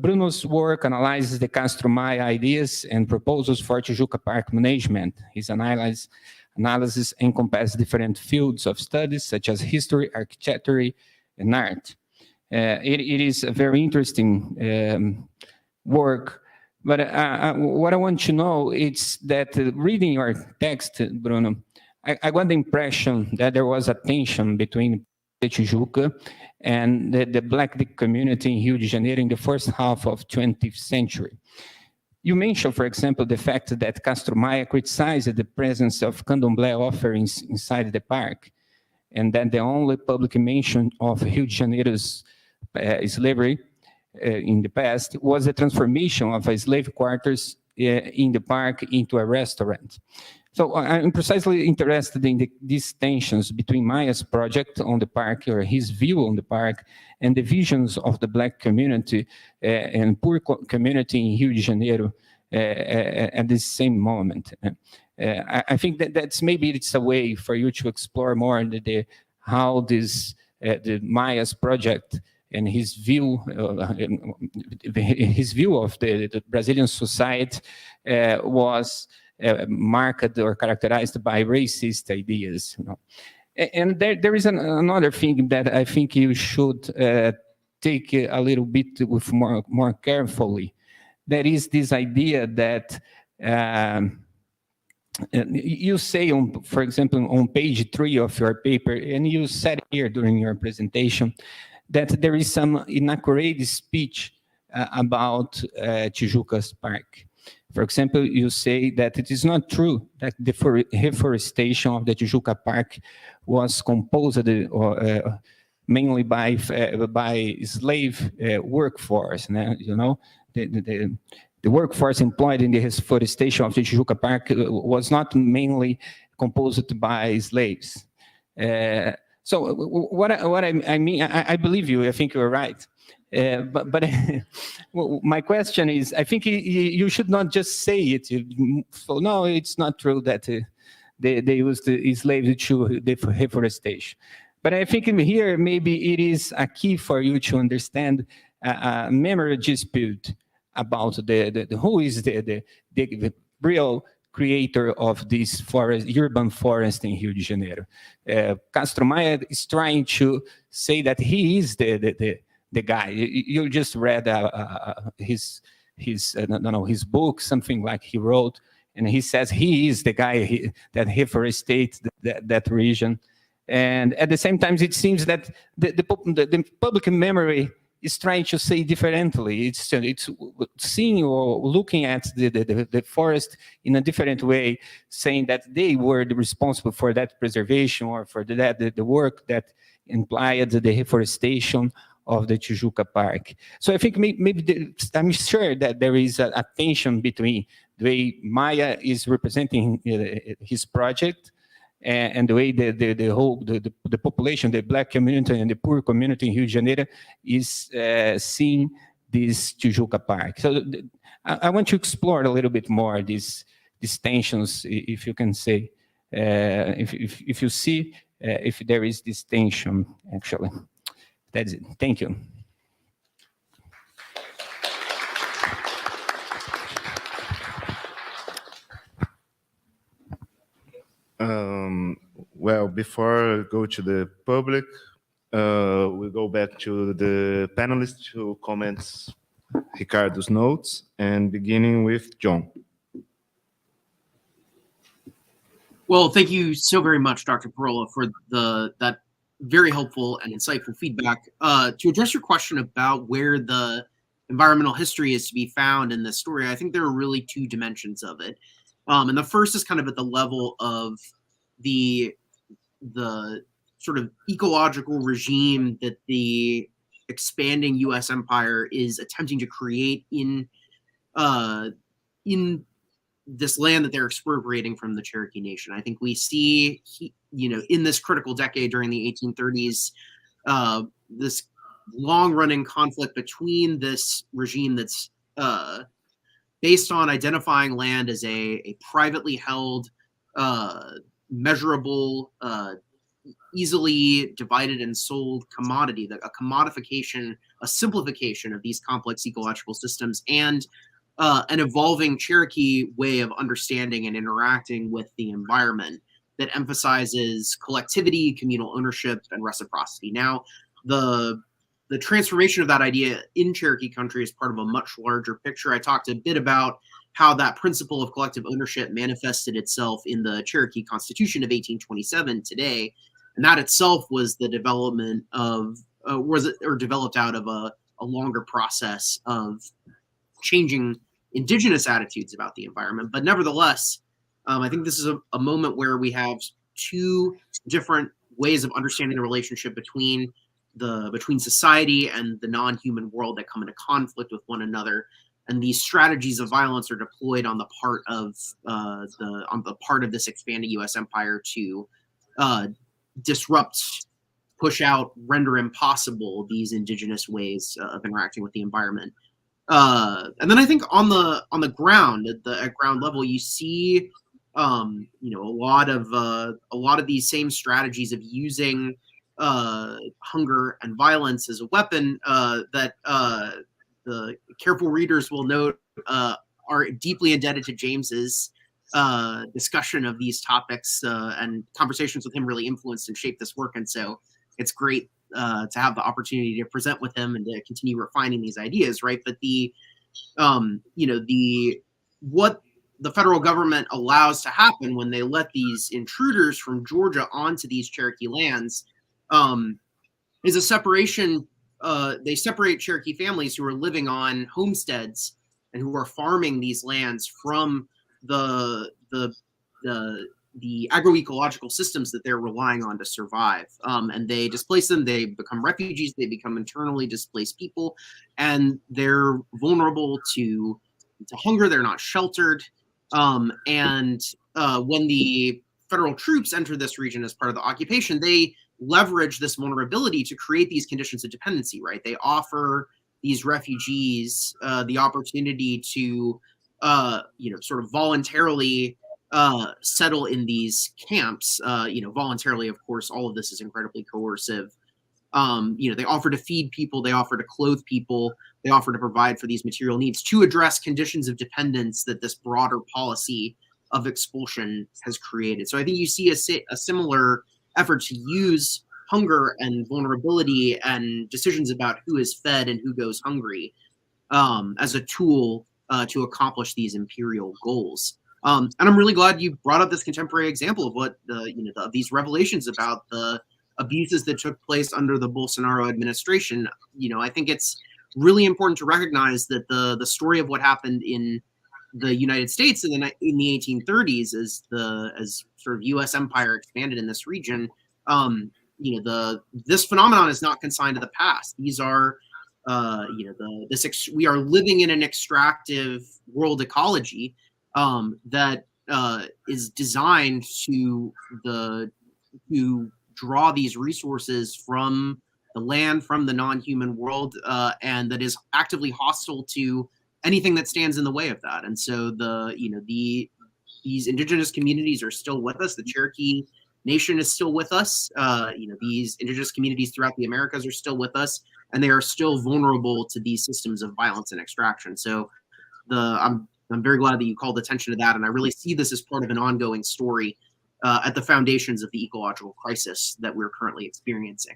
Bruno's work analyzes the Castro Maya ideas and proposals for Tijuca Park management. His analysis encompasses different fields of studies such as history, architecture, and art. It is a very interesting work, but what I want to know is that reading your text, Bruno, I got the impression that there was a tension between Tijuca and the Black community in Rio de Janeiro in the first half of 20th century. You mentioned, for example, the fact that Castro Maya criticized the presence of candomblé offerings inside the park, and that the only public mention of Rio de Janeiro's slavery in the past was the transformation of a slave quarters in the park into a restaurant. So I'm precisely interested in these tensions between Maya's project on the park, or his view on the park, and the visions of the Black community and poor community in Rio de Janeiro at the same moment. I think that's maybe it's a way for you to explore more how this the Maya's project and his view of the Brazilian society was marked or characterized by racist ideas. And there is another thing that I think you should take a little bit with more carefully. That is this idea that you say, for example, on page 3 of your paper, and you said here during your presentation, that there is some inaccurate speech about Tijuca's park. For example, you say that it is not true that the reforestation of the Tijuca Park was composed mainly by slave workforce. You know, the workforce employed in the reforestation of the Tijuca Park was not mainly composed by slaves. So what I mean, I believe you. I think you're right. But well, my question is, I think you should not just say it. So no, it's not true that they used the slaves to deforestation. But I think here maybe it is a key for you to understand a memory dispute about who is the real creator of this urban forest in Rio de Janeiro. Castro Maya is trying to say that he is the guy. You just read his book, something like he wrote, and he says he is the guy that deforests that region. And at the same time, it seems that the public memory is trying to say differently. It's seeing or looking at the forest in a different way, saying that they were responsible for that preservation or for the work that implied the deforestation of the Tijuca Park. So I think maybe I'm sure that there is a tension between the way Maya is representing his project and the way the population, the Black community and the poor community in Rio de Janeiro is seeing this Tijuca Park. So I want to explore a little bit more these tensions, if you can say, if you see if there is this tension, actually. That's it. Thank you. Well, before I go to the public, we go back to the panelists who comments Ricardo's notes, and beginning with John. Well, thank you so very much, Dr. Pirola, for that very helpful and insightful feedback. To address your question about where the environmental history is to be found in this story, I think there are really two dimensions of it. And the first is kind of at the level of the sort of ecological regime that the expanding U.S. empire is attempting to create in this land that they're expropriating from the Cherokee Nation. I think we see, in this critical decade during the 1830s, this long-running conflict between this regime that's based on identifying land as a privately held, measurable, easily divided and sold commodity, a commodification, a simplification of these complex ecological systems, and an evolving Cherokee way of understanding and interacting with the environment that emphasizes collectivity, communal ownership, and reciprocity. Now, the transformation of that idea in Cherokee country is part of a much larger picture. I talked a bit about how that principle of collective ownership manifested itself in the Cherokee Constitution of 1827 today, and that itself was the development of developed out of a longer process of changing indigenous attitudes about the environment. But nevertheless, I think this is a moment where we have two different ways of understanding the relationship between society and the non-human world that come into conflict with one another. and these strategies of violence are deployed on the part of this expanding U.S. empire to disrupt, push out, render impossible these indigenous ways of interacting with the environment. And then I think on the ground, at ground level, you see a lot of these same strategies of using hunger and violence as a weapon that the careful readers will note are deeply indebted to James's discussion of these topics, and conversations with him really influenced and shaped this work. And so it's great to have the opportunity to present with him and to continue refining these ideas, right? But what the federal government allows to happen when they let these intruders from Georgia onto these Cherokee lands is a separation. They separate Cherokee families who are living on homesteads and who are farming these lands from the agroecological systems that they're relying on to survive. And they displace them. They become refugees. They become internally displaced people, and they're vulnerable to hunger. They're not sheltered. And when the federal troops enter this region as part of the occupation, they leverage this vulnerability to create these conditions of dependency, right? They offer these refugees the opportunity to, sort of voluntarily settle in these camps. Voluntarily, of course, all of this is incredibly coercive. They offer to feed people, they offer to clothe people, they offer to provide for these material needs to address conditions of dependence that this broader policy of expulsion has created. So I think you see a similar effort to use hunger and vulnerability and decisions about who is fed and who goes hungry as a tool to accomplish these imperial goals. And I'm really glad you brought up this contemporary example of what of these revelations about the abuses that took place under the Bolsonaro administration. I think it's really important to recognize that the story of what happened in the United States in the 1830s as sort of U.S. empire expanded in this region. This phenomenon is not consigned to the past. These are we are living in an extractive world ecology that is designed to draw these resources from the land, from the non-human world, and that is actively hostile to anything that stands in the way of that. And so these indigenous communities are still with us. The Cherokee Nation is still with us. These indigenous communities throughout the Americas are still with us, and they are still vulnerable to these systems of violence and extraction. So I'm very glad that you called attention to that, and I really see this as part of an ongoing story at the foundations of the ecological crisis that we're currently experiencing.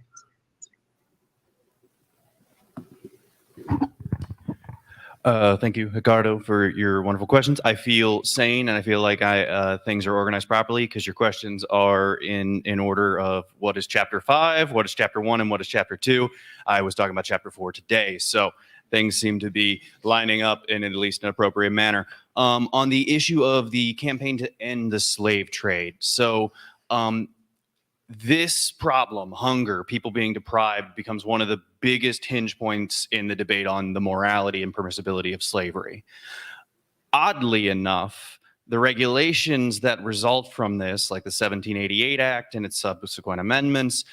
Thank you, Ricardo, for your wonderful questions. I feel sane, and I feel like things are organized properly because your questions are in order of what is Chapter 5, what is Chapter 1, and what is Chapter 2. I was talking about Chapter 4 today, so things seem to be lining up in at least an appropriate manner. On the issue of the campaign to end the slave trade, so this problem, hunger, people being deprived, becomes one of the biggest hinge points in the debate on the morality and permissibility of slavery. Oddly enough, the regulations that result from this, like the 1788 Act and its subsequent amendments,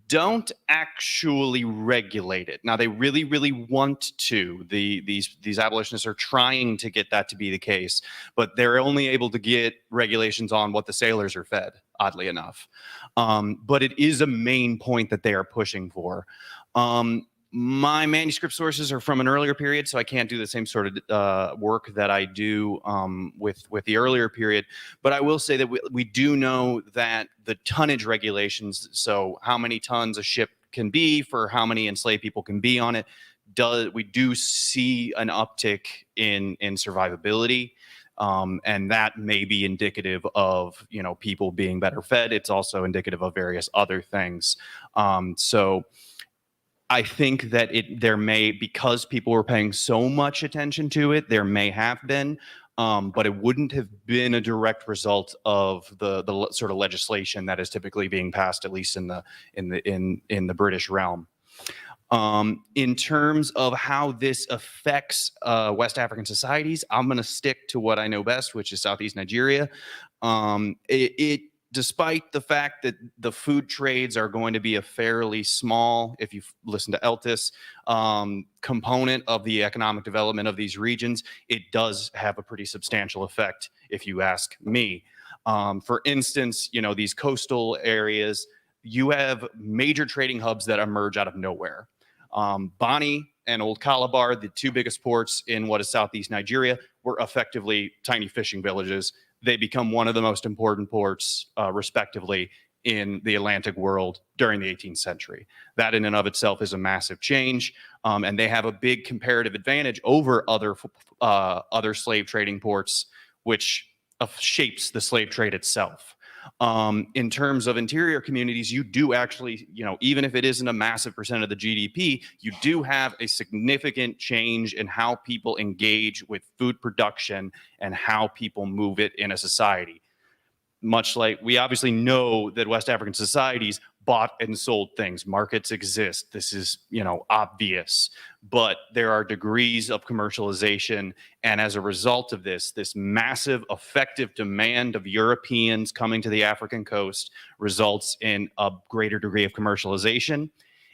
don't actually regulate it. Now, they really, really want to. These abolitionists are trying to get that to be the case, but they're only able to get regulations on what the sailors are fed, oddly enough. But it is a main point that they are pushing for. My manuscript sources are from an earlier period, so I can't do the same sort of work that I do with the earlier period. But I will say that we do know that the tonnage regulations, so how many tons a ship can be for how many enslaved people can be on it, we do see an uptick in survivability. And that may be indicative of, people being better fed. It's also indicative of various other things. So I think that there may, because people were paying so much attention to it, there may have been, but it wouldn't have been a direct result of the sort of legislation that is typically being passed, at least in the British realm. In terms of how this affects West African societies, I'm going to stick to what I know best, which is Southeast Nigeria. Despite the fact that the food trades are going to be a fairly small, if you listen to Eltis, component of the economic development of these regions, it does have a pretty substantial effect, if you ask me. For instance, these coastal areas, you have major trading hubs that emerge out of nowhere. Bani and Old Calabar, the two biggest ports in what is Southeast Nigeria, were effectively tiny fishing villages. They become one of the most important ports, respectively, in the Atlantic world during the 18th century. That in and of itself is a massive change, and they have a big comparative advantage over other slave trading ports, which shapes the slave trade itself. In terms of interior communities, you do actually, even if it isn't a massive percent of the GDP, you do have a significant change in how people engage with food production and how people move it in a society. Much like we obviously know that West African societies bought and sold things. Markets exist. This is, obvious. But there are degrees of commercialization. And as a result of this massive effective demand of Europeans coming to the African coast results in a greater degree of commercialization.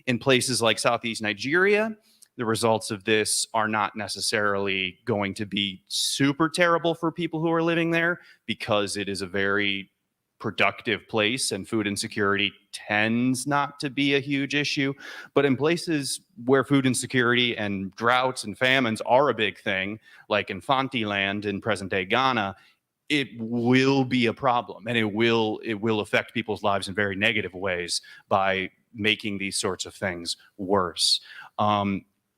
In places like Southeast Nigeria, the results of this are not necessarily going to be super terrible for people who are living there, because it is a very productive place and food insecurity tends not to be a huge issue. But in places where food insecurity and droughts and famines are a big thing, like in Fanti land in present-day Ghana, it will be a problem, and it will affect people's lives in very negative ways by making these sorts of things worse.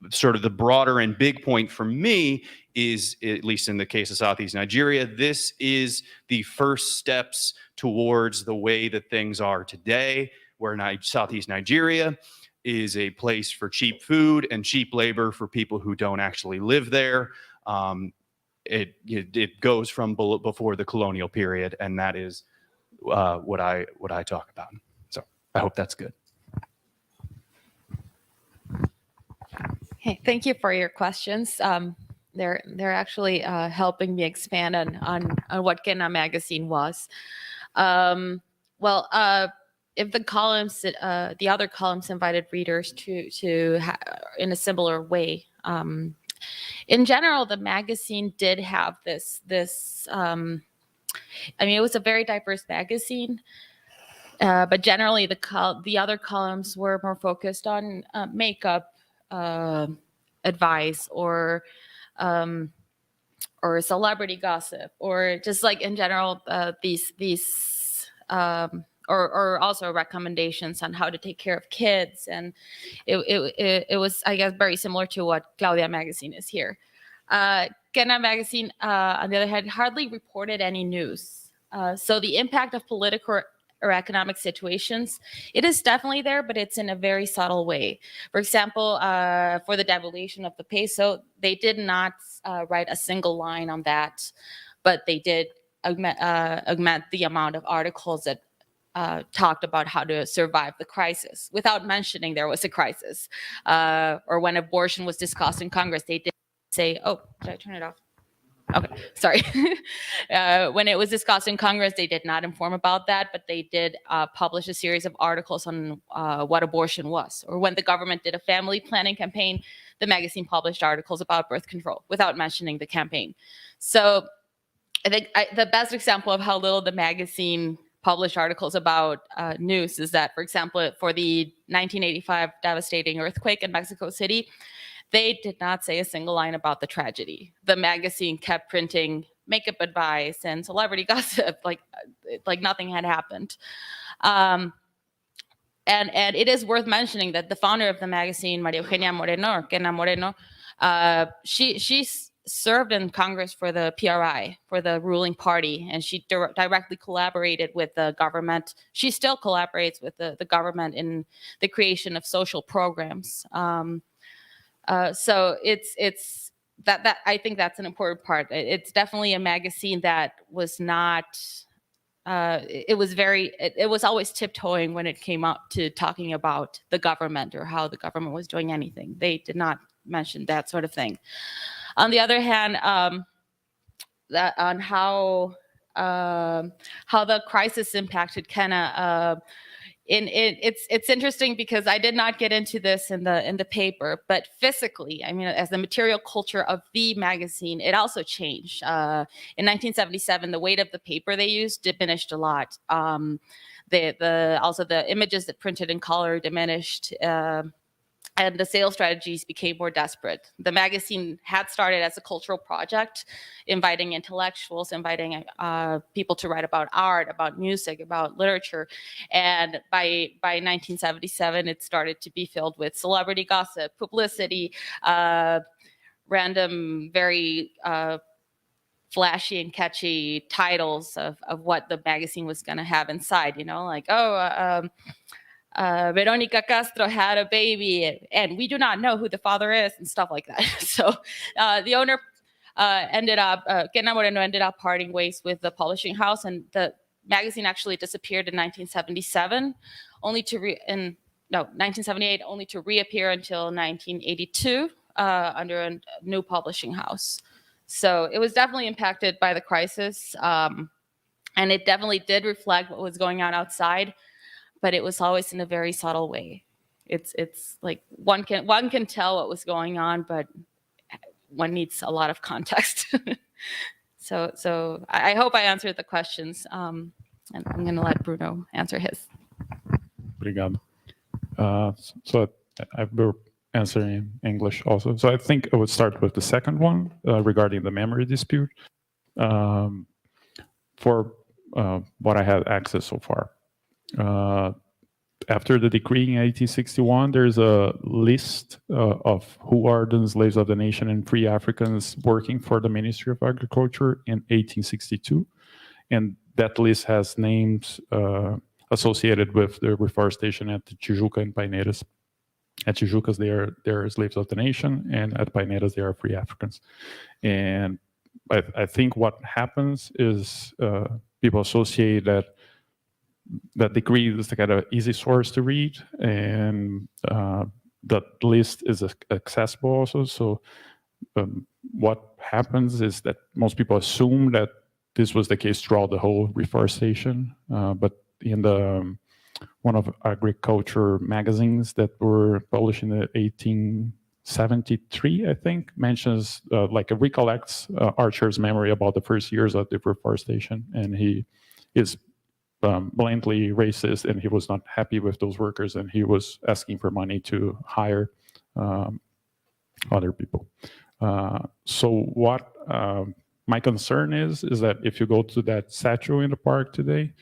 Sort of the broader and big point for me is, at least in the case of Southeast Nigeria, this is the first steps towards the way that things are today, where Southeast Nigeria is a place for cheap food and cheap labor for people who don't actually live there. It goes from before the colonial period, and that is what I talk about. So I hope that's good. Hey, thank you for your questions. They're actually helping me expand on what Gena magazine was. If the columns, the other columns invited readers to in a similar way. In general, the magazine did have this. It was a very diverse magazine. But generally, the other columns were more focused on makeup, advice, or celebrity gossip, or just like in general or also recommendations on how to take care of kids. And it was, I guess, very similar to what Claudia magazine is here. Gena magazine, on the other hand, hardly reported any news. So the impact of political or economic situations, it is definitely there, but it's in a very subtle way. For example, for the devaluation of the peso, they did not write a single line on that, but they did augment the amount of articles that talked about how to survive the crisis without mentioning there was a crisis. Or when abortion was discussed in Congress, they did say, oh, did I turn it off? Okay, sorry. When it was discussed in Congress, they did not inform about that, but they did publish a series of articles on what abortion was. Or when the government did a family planning campaign, the magazine published articles about birth control without mentioning the campaign. So I think the best example of how little the magazine published articles about news is that, for example, for the 1985 devastating earthquake in Mexico City, they did not say a single line about the tragedy. The magazine kept printing makeup advice and celebrity gossip, like nothing had happened. And it is worth mentioning that the founder of the magazine, Maria Eugenia Moreno, Gena Moreno, she served in Congress for the PRI, for the ruling party, and she directly collaborated with the government. She still collaborates with the government in the creation of social programs. So it's that I think that's an important part. It's definitely a magazine that was not it was always tiptoeing when it came up to talking about the government or how the government was doing anything. They did not mention that sort of thing. On the other hand, that on how the crisis impacted Kenna. It's interesting because I did not get into this in the paper, but physically, I mean, as the material culture of the magazine, it also changed. In 1977, the weight of the paper they used diminished a lot. Also the images that printed in color diminished. And the sales strategies became more desperate. The magazine had started as a cultural project, inviting intellectuals, inviting people to write about art, about music, about literature. And by 1977, it started to be filled with celebrity gossip, publicity, random, very flashy and catchy titles of what the magazine was going to have inside, you know, like, Veronica Castro had a baby and we do not know who the father is and stuff like that. So the owner Kenna Moreno ended up parting ways with the publishing house, and the magazine actually disappeared in 1977, 1978, only to reappear until 1982 under a new publishing house. So it was definitely impacted by the crisis, and it definitely did reflect what was going on outside. But it was always in a very subtle way. It's like one can tell what was going on, but one needs a lot of context. So I hope I answered the questions, and I'm going to let Bruno answer his. Obrigado. So I will answer in English also. So I think I would start with the second one regarding the memory dispute. For what I had access so far. After the decree in 1861, there's a list of who are the slaves of the nation and free Africans working for the Ministry of Agriculture in 1862. And that list has names associated with the reforestation at Tijuca and Paineiras. At Tijucas, they are slaves of the nation, and at Paineiras, they are free Africans. And I think what happens is people associate that decree is the kind of easy source to read, and that list is accessible also. So what happens is that most people assume that this was the case throughout the whole reforestation, but in the one of agriculture magazines that were published in the 1873, I think, mentions recollects Archer's memory about the first years of the reforestation, and he is blatantly racist, and he was not happy with those workers, and he was asking for money to hire other people. So what my concern is that if you go to that statue in the park today,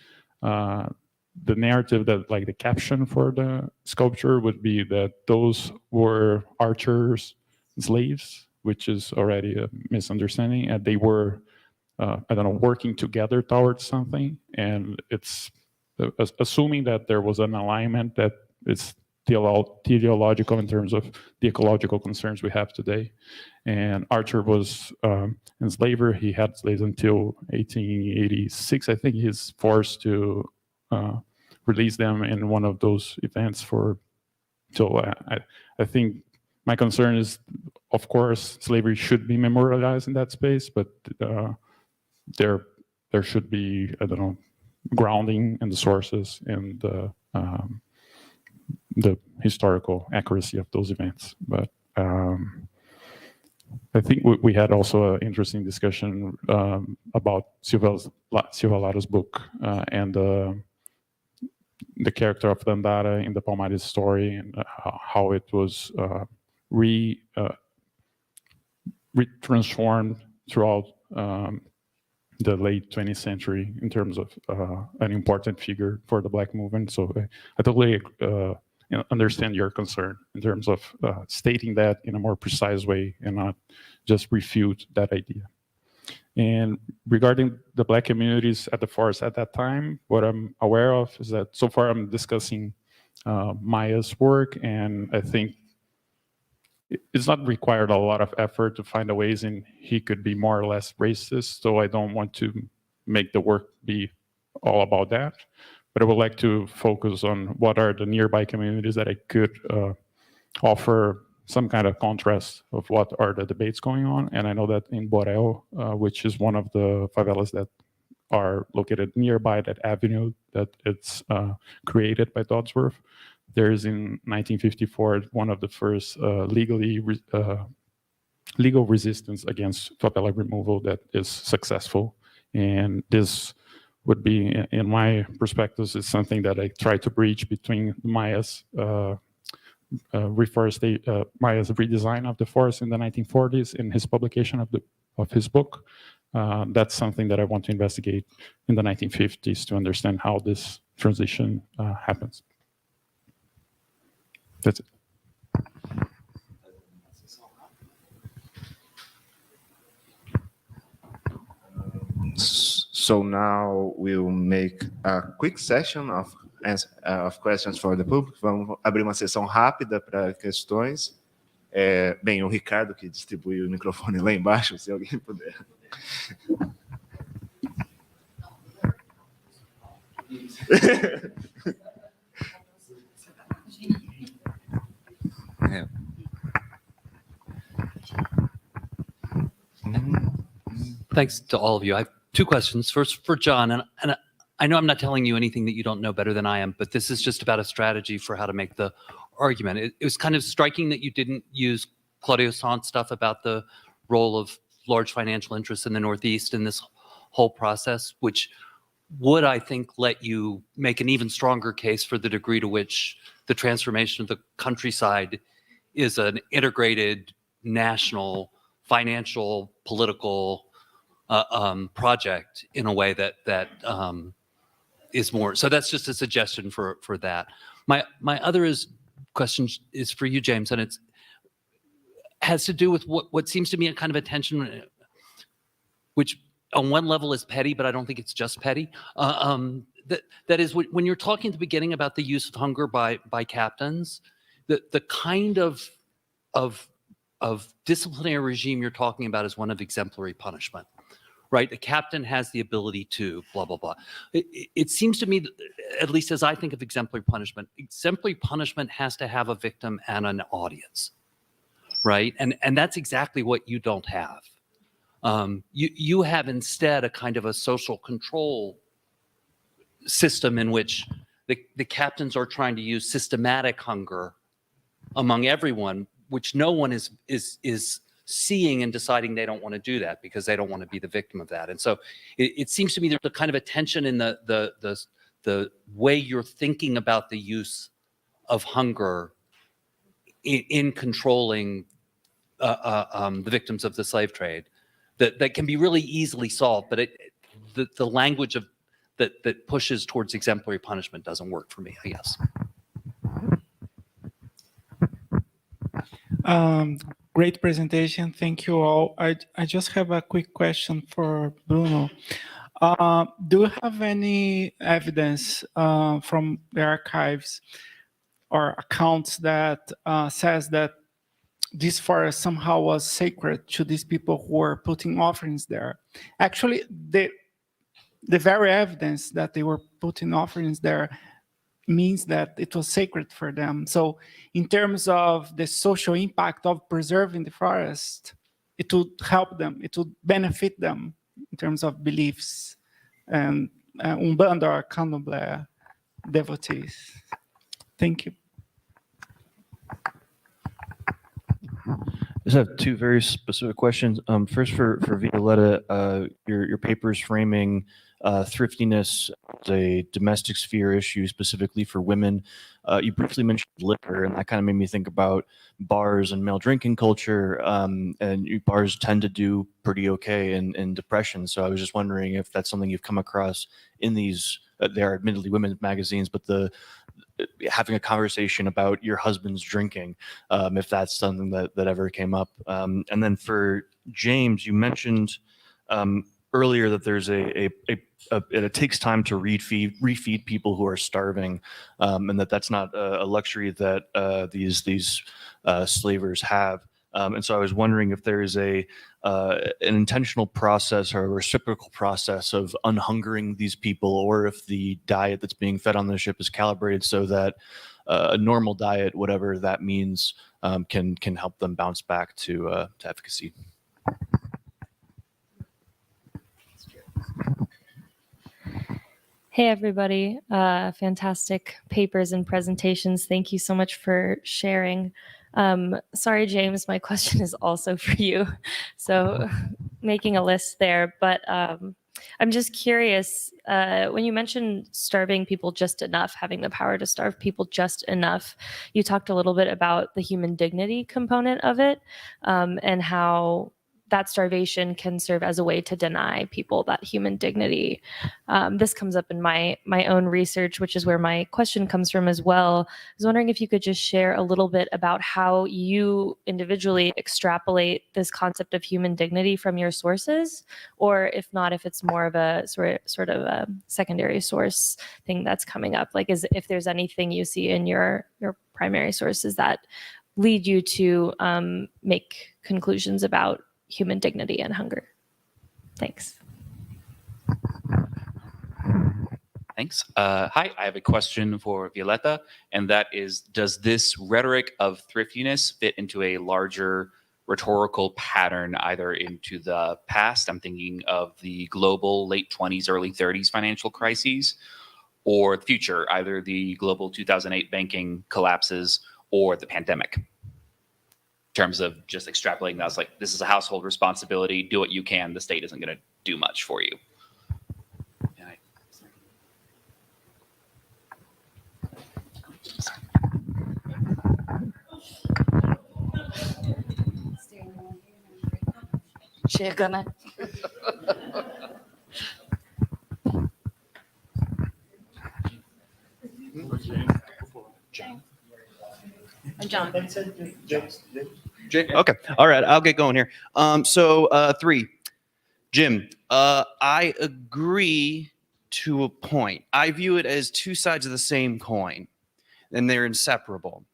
the narrative that, like, the caption for the sculpture would be that those were Archer's slaves, which is already a misunderstanding, and they were working together towards something. And it's assuming that there was an alignment that is teleological in terms of the ecological concerns we have today. And Archer was enslaver. He had slaves until 1886. I think he's forced to release them in one of those events so I think my concern is, of course, slavery should be memorialized in that space, but there should be, grounding in the sources and the historical accuracy of those events. But I think we had also an interesting discussion about Silva Lara's book and the character of Dandara in the Palmares story, and how it was transformed throughout the late 20th century in terms of an important figure for the Black movement. So I totally understand your concern in terms of stating that in a more precise way and not just refute that idea. And regarding the Black communities at the forest at that time, what I'm aware of is that so far I'm discussing Maya's work, and I think it's not required a lot of effort to find a ways in he could be more or less racist. So I don't want to make the work be all about that. But I would like to focus on what are the nearby communities that I could offer some kind of contrast of what are the debates going on. And I know that in Borel, which is one of the favelas that are located nearby that avenue that it's created by Dodsworth, there is in 1954 one of the first legal resistance against favela removal that is successful. And this would be, in my perspective, is something that I try to bridge between Maya's Maya's redesign of the forest in the 1940s in his publication of his book. That's something that I want to investigate in the 1950s to understand how this transition happens. That's it. So now we'll make a quick session of questions for the public. Vamos abrir uma sessão rápida para questões. Bem, o Ricardo que distribui o microfone lá embaixo, se alguém puder. Thanks to all of you. I have two questions. First for John, and I know I'm not telling you anything that you don't know better than I am, but this is just about a strategy for how to make the argument. It was kind of striking that you didn't use Claudio Sant's stuff about the role of large financial interests in the Northeast in this whole process, which would, I think, let you make an even stronger case for the degree to which the transformation of the countryside is an integrated national financial, political project in a way that is more. So that's just a suggestion for that. My other question is for you, James, and it has to do with what seems to me a kind of a tension, which on one level is petty, but I don't think it's just petty. That is when you're talking at the beginning about the use of hunger by captains, the kind of disciplinary regime you're talking about is one of exemplary punishment, right? The captain has the ability to blah, blah, blah. It seems to me, at least as I think of exemplary punishment has to have a victim and an audience, right? And that's exactly what you don't have. You have instead a kind of a social control system in which the captains are trying to use systematic hunger among everyone, which no one is seeing and deciding they don't want to do that because they don't want to be the victim of that. And so it seems to me there's a kind of a tension in the way you're thinking about the use of hunger in controlling the victims of the slave trade that can be really easily solved, but the language of that pushes towards exemplary punishment doesn't work for me, I guess. Great presentation. Thank you all. I just have a quick question for Bruno. Do you have any evidence from the archives or accounts that says that this forest somehow was sacred to these people who were putting offerings there? Actually, the very evidence that they were putting offerings there means that it was sacred for them. So in terms of the social impact of preserving the forest, it would help them, it would benefit them in terms of beliefs and Umbanda or Candomblé devotees. Thank you. I just have two very specific questions. First for Violeta, your paper's framing thriftiness as a domestic sphere issue specifically for women. You briefly mentioned liquor, and that kind of made me think about bars and male drinking culture, and bars tend to do pretty okay in depression. So I was just wondering if that's something you've come across in these, they are admittedly women's magazines, but having a conversation about your husband's drinking, if that's something that ever came up. And then for James, you mentioned earlier that there's it takes time to refeed people who are starving, and that's not a luxury that these slavers have. And so I was wondering if there is an intentional process or a reciprocal process of unhungering these people, or if the diet that's being fed on the ship is calibrated so that a normal diet, whatever that means, can help them bounce back to efficacy. Hey, everybody. Fantastic papers and presentations. Thank you so much for sharing. Sorry, James, my question is also for you. So making a list there, but I'm just curious, when you mentioned starving people just enough, having the power to starve people just enough, you talked a little bit about the human dignity component of it, and how that starvation can serve as a way to deny people that human dignity. This comes up in my own research, which is where my question comes from as well. I was wondering if you could just share a little bit about how you individually extrapolate this concept of human dignity from your sources, or if not, if it's more of a sort of a secondary source thing that's coming up. Like, if there's anything you see in your primary sources that lead you to make conclusions about human dignity and hunger. Thanks. Thanks. Hi, I have a question for Violeta, and that is, does this rhetoric of thriftiness fit into a larger rhetorical pattern, either into the past, I'm thinking of the global late 20s, early 30s financial crises, or the future, either the global 2008 banking collapses or the pandemic? In terms of just extrapolating that, it's like, this is a household responsibility, do what you can, the state isn't going to do much for you. Chegando. John. Okay. All right. I'll get going here. Three. Jim, I agree to a point. I view it as two sides of the same coin, and they're inseparable.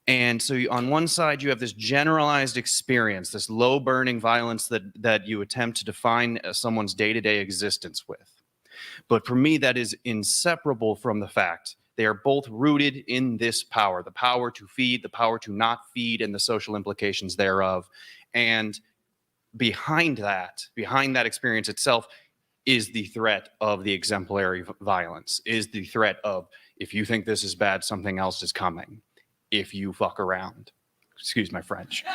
And so on one side, you have this generalized experience, this low burning violence that you attempt to define someone's day-to-day existence with. But for me, that is inseparable from the fact they are both rooted in this power, the power to feed, the power to not feed, and the social implications thereof. And behind that experience itself is the threat of the exemplary violence, is the threat of, if you think this is bad, something else is coming. If you fuck around, excuse my French.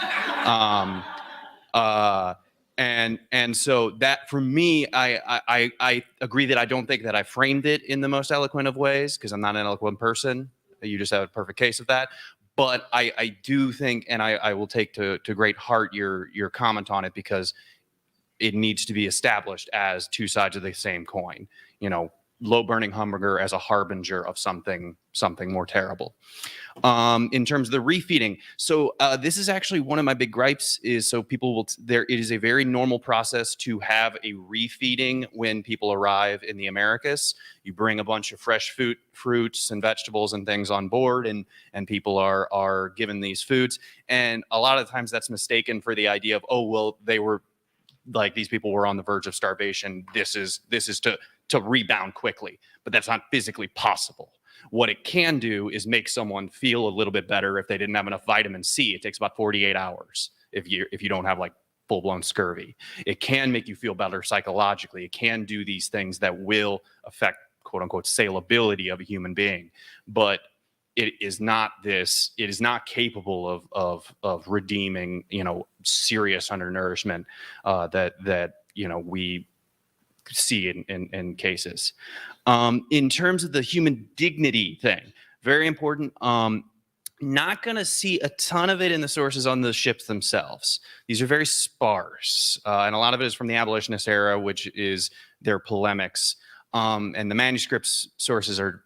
And so that, for me, I agree that I don't think that I framed it in the most eloquent of ways, because I'm not an eloquent person. You just have a perfect case of that. But I do think, and I will take to great heart your comment on it, because it needs to be established as two sides of the same coin. You know, low burning hunger as a harbinger of something more terrible. In terms of the refeeding, so this is actually one of my big gripes, is so people will, it is a very normal process to have a refeeding when people arrive in the Americas. You bring a bunch of fresh fruits and vegetables and things on board, and people are given these foods. And a lot of times that's mistaken for the idea of, oh, well, they were, like, these people were on the verge of starvation. This is to rebound quickly, but that's not physically possible. What it can do is make someone feel a little bit better if they didn't have enough vitamin C. It takes about 48 hours if you don't have like full-blown scurvy. It can make you feel better psychologically. It can do these things that will affect, quote unquote, salability of a human being. But it is not capable of redeeming, serious undernourishment that we see in cases. In terms of the human dignity thing, very important. Not going to see a ton of it in the sources on the ships themselves. These are very sparse, and a lot of it is from the abolitionist era, which is their polemics. And the manuscripts sources are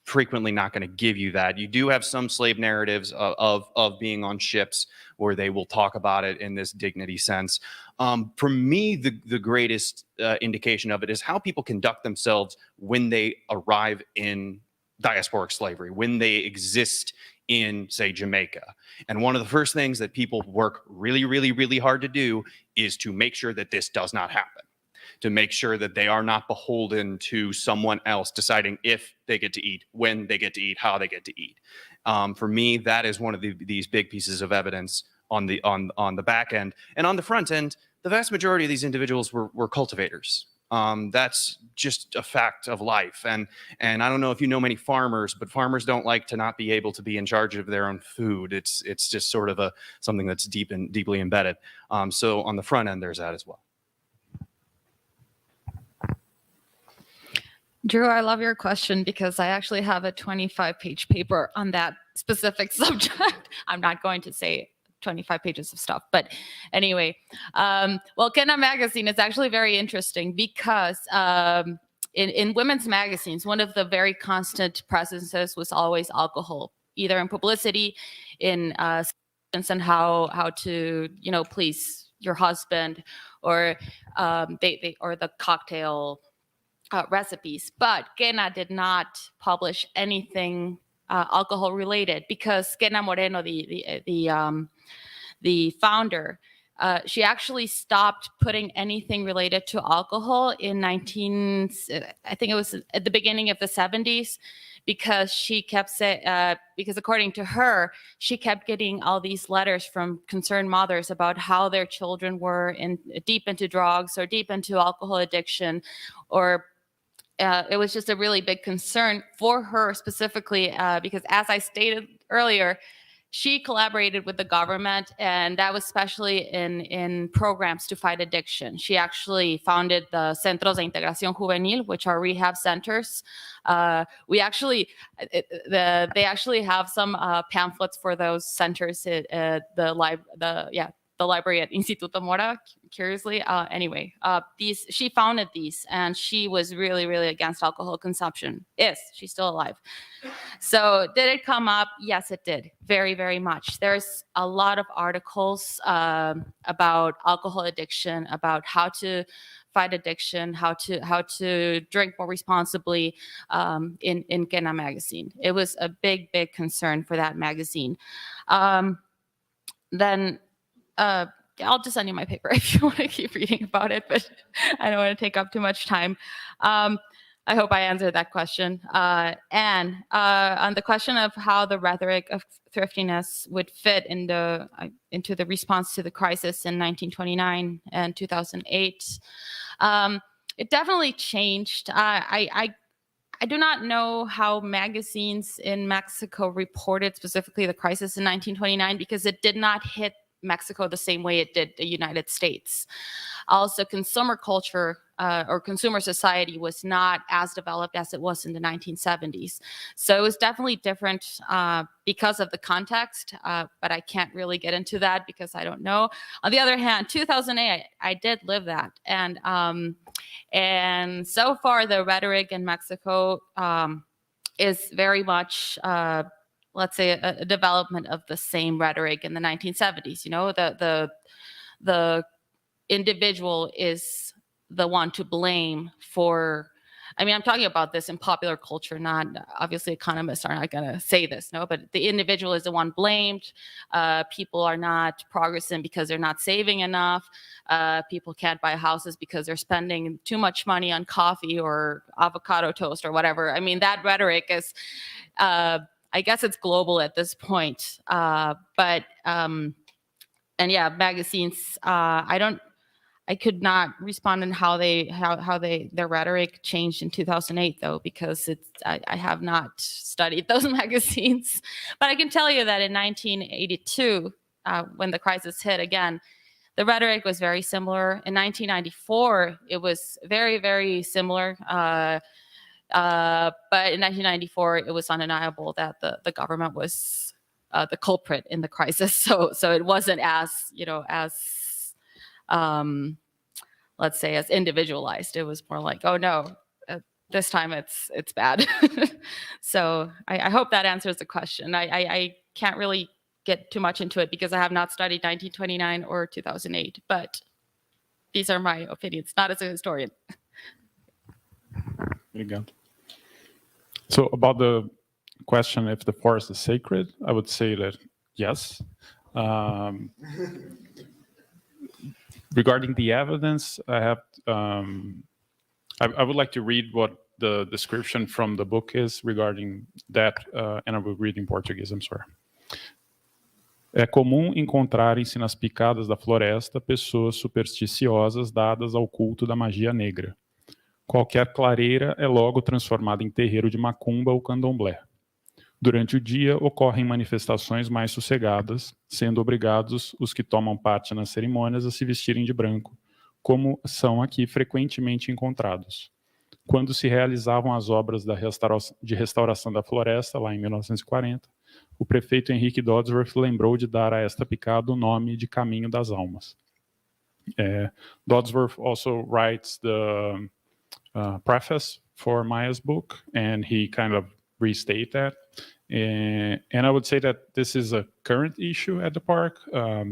frequently not going to give you that. You do have some slave narratives of being on ships where they will talk about it in this dignity sense. For me, the greatest indication of it is how people conduct themselves when they arrive in diasporic slavery, when they exist in, say, Jamaica. And one of the first things that people work really, really, really hard to do is to make sure that this does not happen, to make sure that they are not beholden to someone else deciding if they get to eat, when they get to eat, how they get to eat. For me, that is one of these big pieces of evidence on the back end. And on the front end, the vast majority of these individuals were cultivators. That's just a fact of life. And I don't know if you know many farmers, but farmers don't like to not be able to be in charge of their own food. It's just sort of something that's deeply embedded. So on the front end, there's that as well. Drew, I love your question because I actually have a 25-page paper on that specific subject. I'm not going to say 25 pages of stuff, but anyway, well, Kena magazine is actually very interesting because in women's magazines, one of the very constant presences was always alcohol, either in publicity, in and how to please your husband, or or the cocktail recipes. But Kena did not publish anything alcohol related because Kena Moreno, the founder, she actually stopped putting anything related to alcohol in I think it was at the beginning of the 70s, because she kept because according to her, she kept getting all these letters from concerned mothers about how their children were deep into drugs or deep into alcohol addiction, or it was just a really big concern for her specifically because, as I stated earlier, she collaborated with the government, and that was especially in programs to fight addiction. She actually founded the Centros de Integración Juvenil, which are rehab centers. They actually have some pamphlets for those centers at the library at Instituto Mora, curiously. Anyway, she founded these, and she was really, really against alcohol consumption. She's still alive. So did it come up? Yes, it did. Very, very much. There's a lot of articles about alcohol addiction, about how to fight addiction, how to drink more responsibly in Kena magazine. It was a big, big concern for that magazine. Then I'll just send you my paper if you want to keep reading about it, but I don't want to take up too much time. I hope I answered that question. And on the question of how the rhetoric of thriftiness would fit into the response to the crisis in 1929 and 2008, it definitely changed. I do not know how magazines in Mexico reported specifically the crisis in 1929 because it did not hit Mexico the same way it did the United States. Also, consumer culture or consumer society was not as developed as it was in the 1970s. So it was definitely different because of the context, but I can't really get into that because I don't know. On the other hand, 2008, I did live that. And so far, the rhetoric in Mexico is very much let's say a development of the same rhetoric in the 1970s. The individual is the one to blame for. I mean, I'm talking about this in popular culture, not obviously economists are not going to say this, no, but the individual is the one blamed. People are not progressing because they're not saving enough. People can't buy houses because they're spending too much money on coffee or avocado toast or whatever. I mean, that rhetoric is, I guess it's global at this point. And yeah, magazines, I could not respond on how their rhetoric changed in 2008 though, because I have not studied those magazines. But I can tell you that in 1982, when the crisis hit again, the rhetoric was very similar. In 1994, it was very, very similar. But in 1994, it was undeniable that the government was the culprit in the crisis. So it wasn't as let's say as individualized. It was more like, oh no, this time it's bad. So I hope that answers the question. I can't really get too much into it because I have not studied 1929 or 2008, but these are my opinions, not as a historian. There you go. So about the question if the forest is sacred, I would say that yes. Regarding the evidence, I would like to read what the description from the book is regarding that, and I will read in Portuguese, I'm sorry. É comum encontrarem-se nas picadas da floresta pessoas supersticiosas dadas ao culto da magia negra. Qualquer clareira é logo transformada em terreiro de macumba ou candomblé. Durante o dia, ocorrem manifestações mais sossegadas, sendo obrigados os que tomam parte nas cerimônias a se vestirem de branco, como são aqui frequentemente encontrados. Quando se realizavam as obras de restauração da floresta, lá em 1940, o prefeito Henrique Dodsworth lembrou de dar a esta picada o nome de Caminho das Almas. Dodsworth also writes the preface for Maya's book, and he kind of restate that. And I would say that this is a current issue at the park.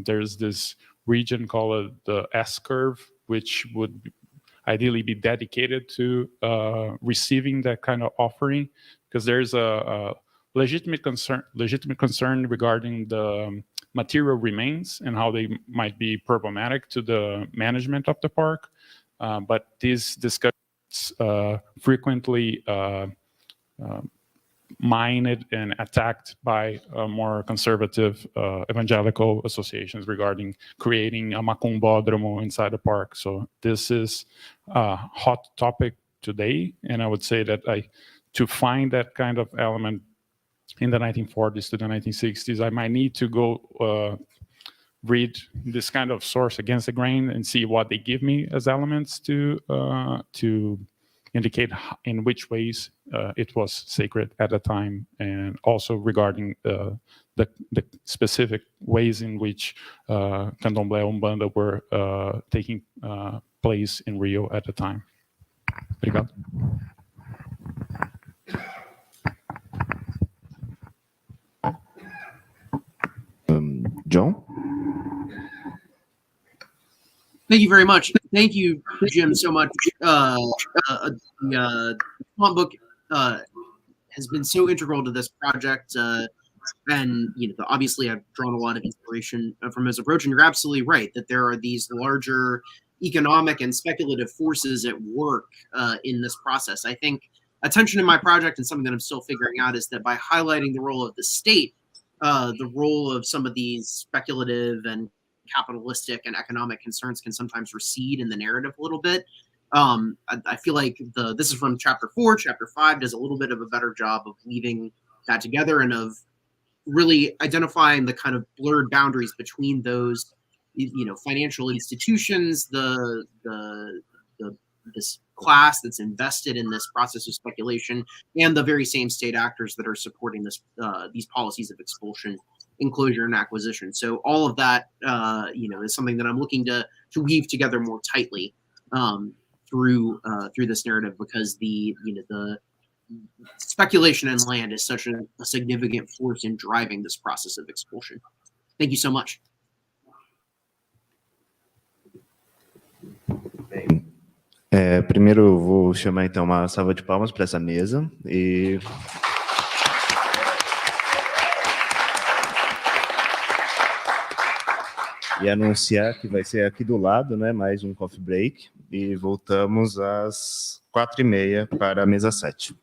There's this region called the S-curve, which would ideally be dedicated to receiving that kind of offering, because there's a legitimate concern regarding the material remains and how they might be problematic to the management of the park. But these discussions frequently mined and attacked by more conservative evangelical associations regarding creating a macumbódromo inside the park. So this is a hot topic today, and I would say that to find that kind of element in the 1940s to the 1960s, I might need to go read this kind of source against the grain and see what they give me as elements to indicate in which ways it was sacred at the time, and also regarding the specific ways in which Candomblé Umbanda were taking place in Rio at the time. Obrigado. John? Thank you very much. Thank you, Jim, so much. The Swamp book has been so integral to this project, and obviously I've drawn a lot of inspiration from his approach. And you're absolutely right that there are these larger economic and speculative forces at work in this process. I think attention in my project, and something that I'm still figuring out, is that by highlighting the role of the state, the role of some of these speculative and capitalistic and economic concerns can sometimes recede in the narrative a little bit. I feel like this is from chapter 4. Chapter 5 does a little bit of a better job of weaving that together and of really identifying the kind of blurred boundaries between those, financial institutions, this class that's invested in this process of speculation, and the very same state actors that are supporting these policies of expulsion, enclosure, and acquisition. So all of that, is something that I'm looking to weave together more tightly through this narrative, because the speculation in land is such a significant force in driving this process of expulsion. Thank you so much. Primeiro eu vou chamar então uma salva de palmas para essa mesa e anunciar que vai ser aqui do lado, né, mais um coffee break, e voltamos às 4h30 para a mesa 7.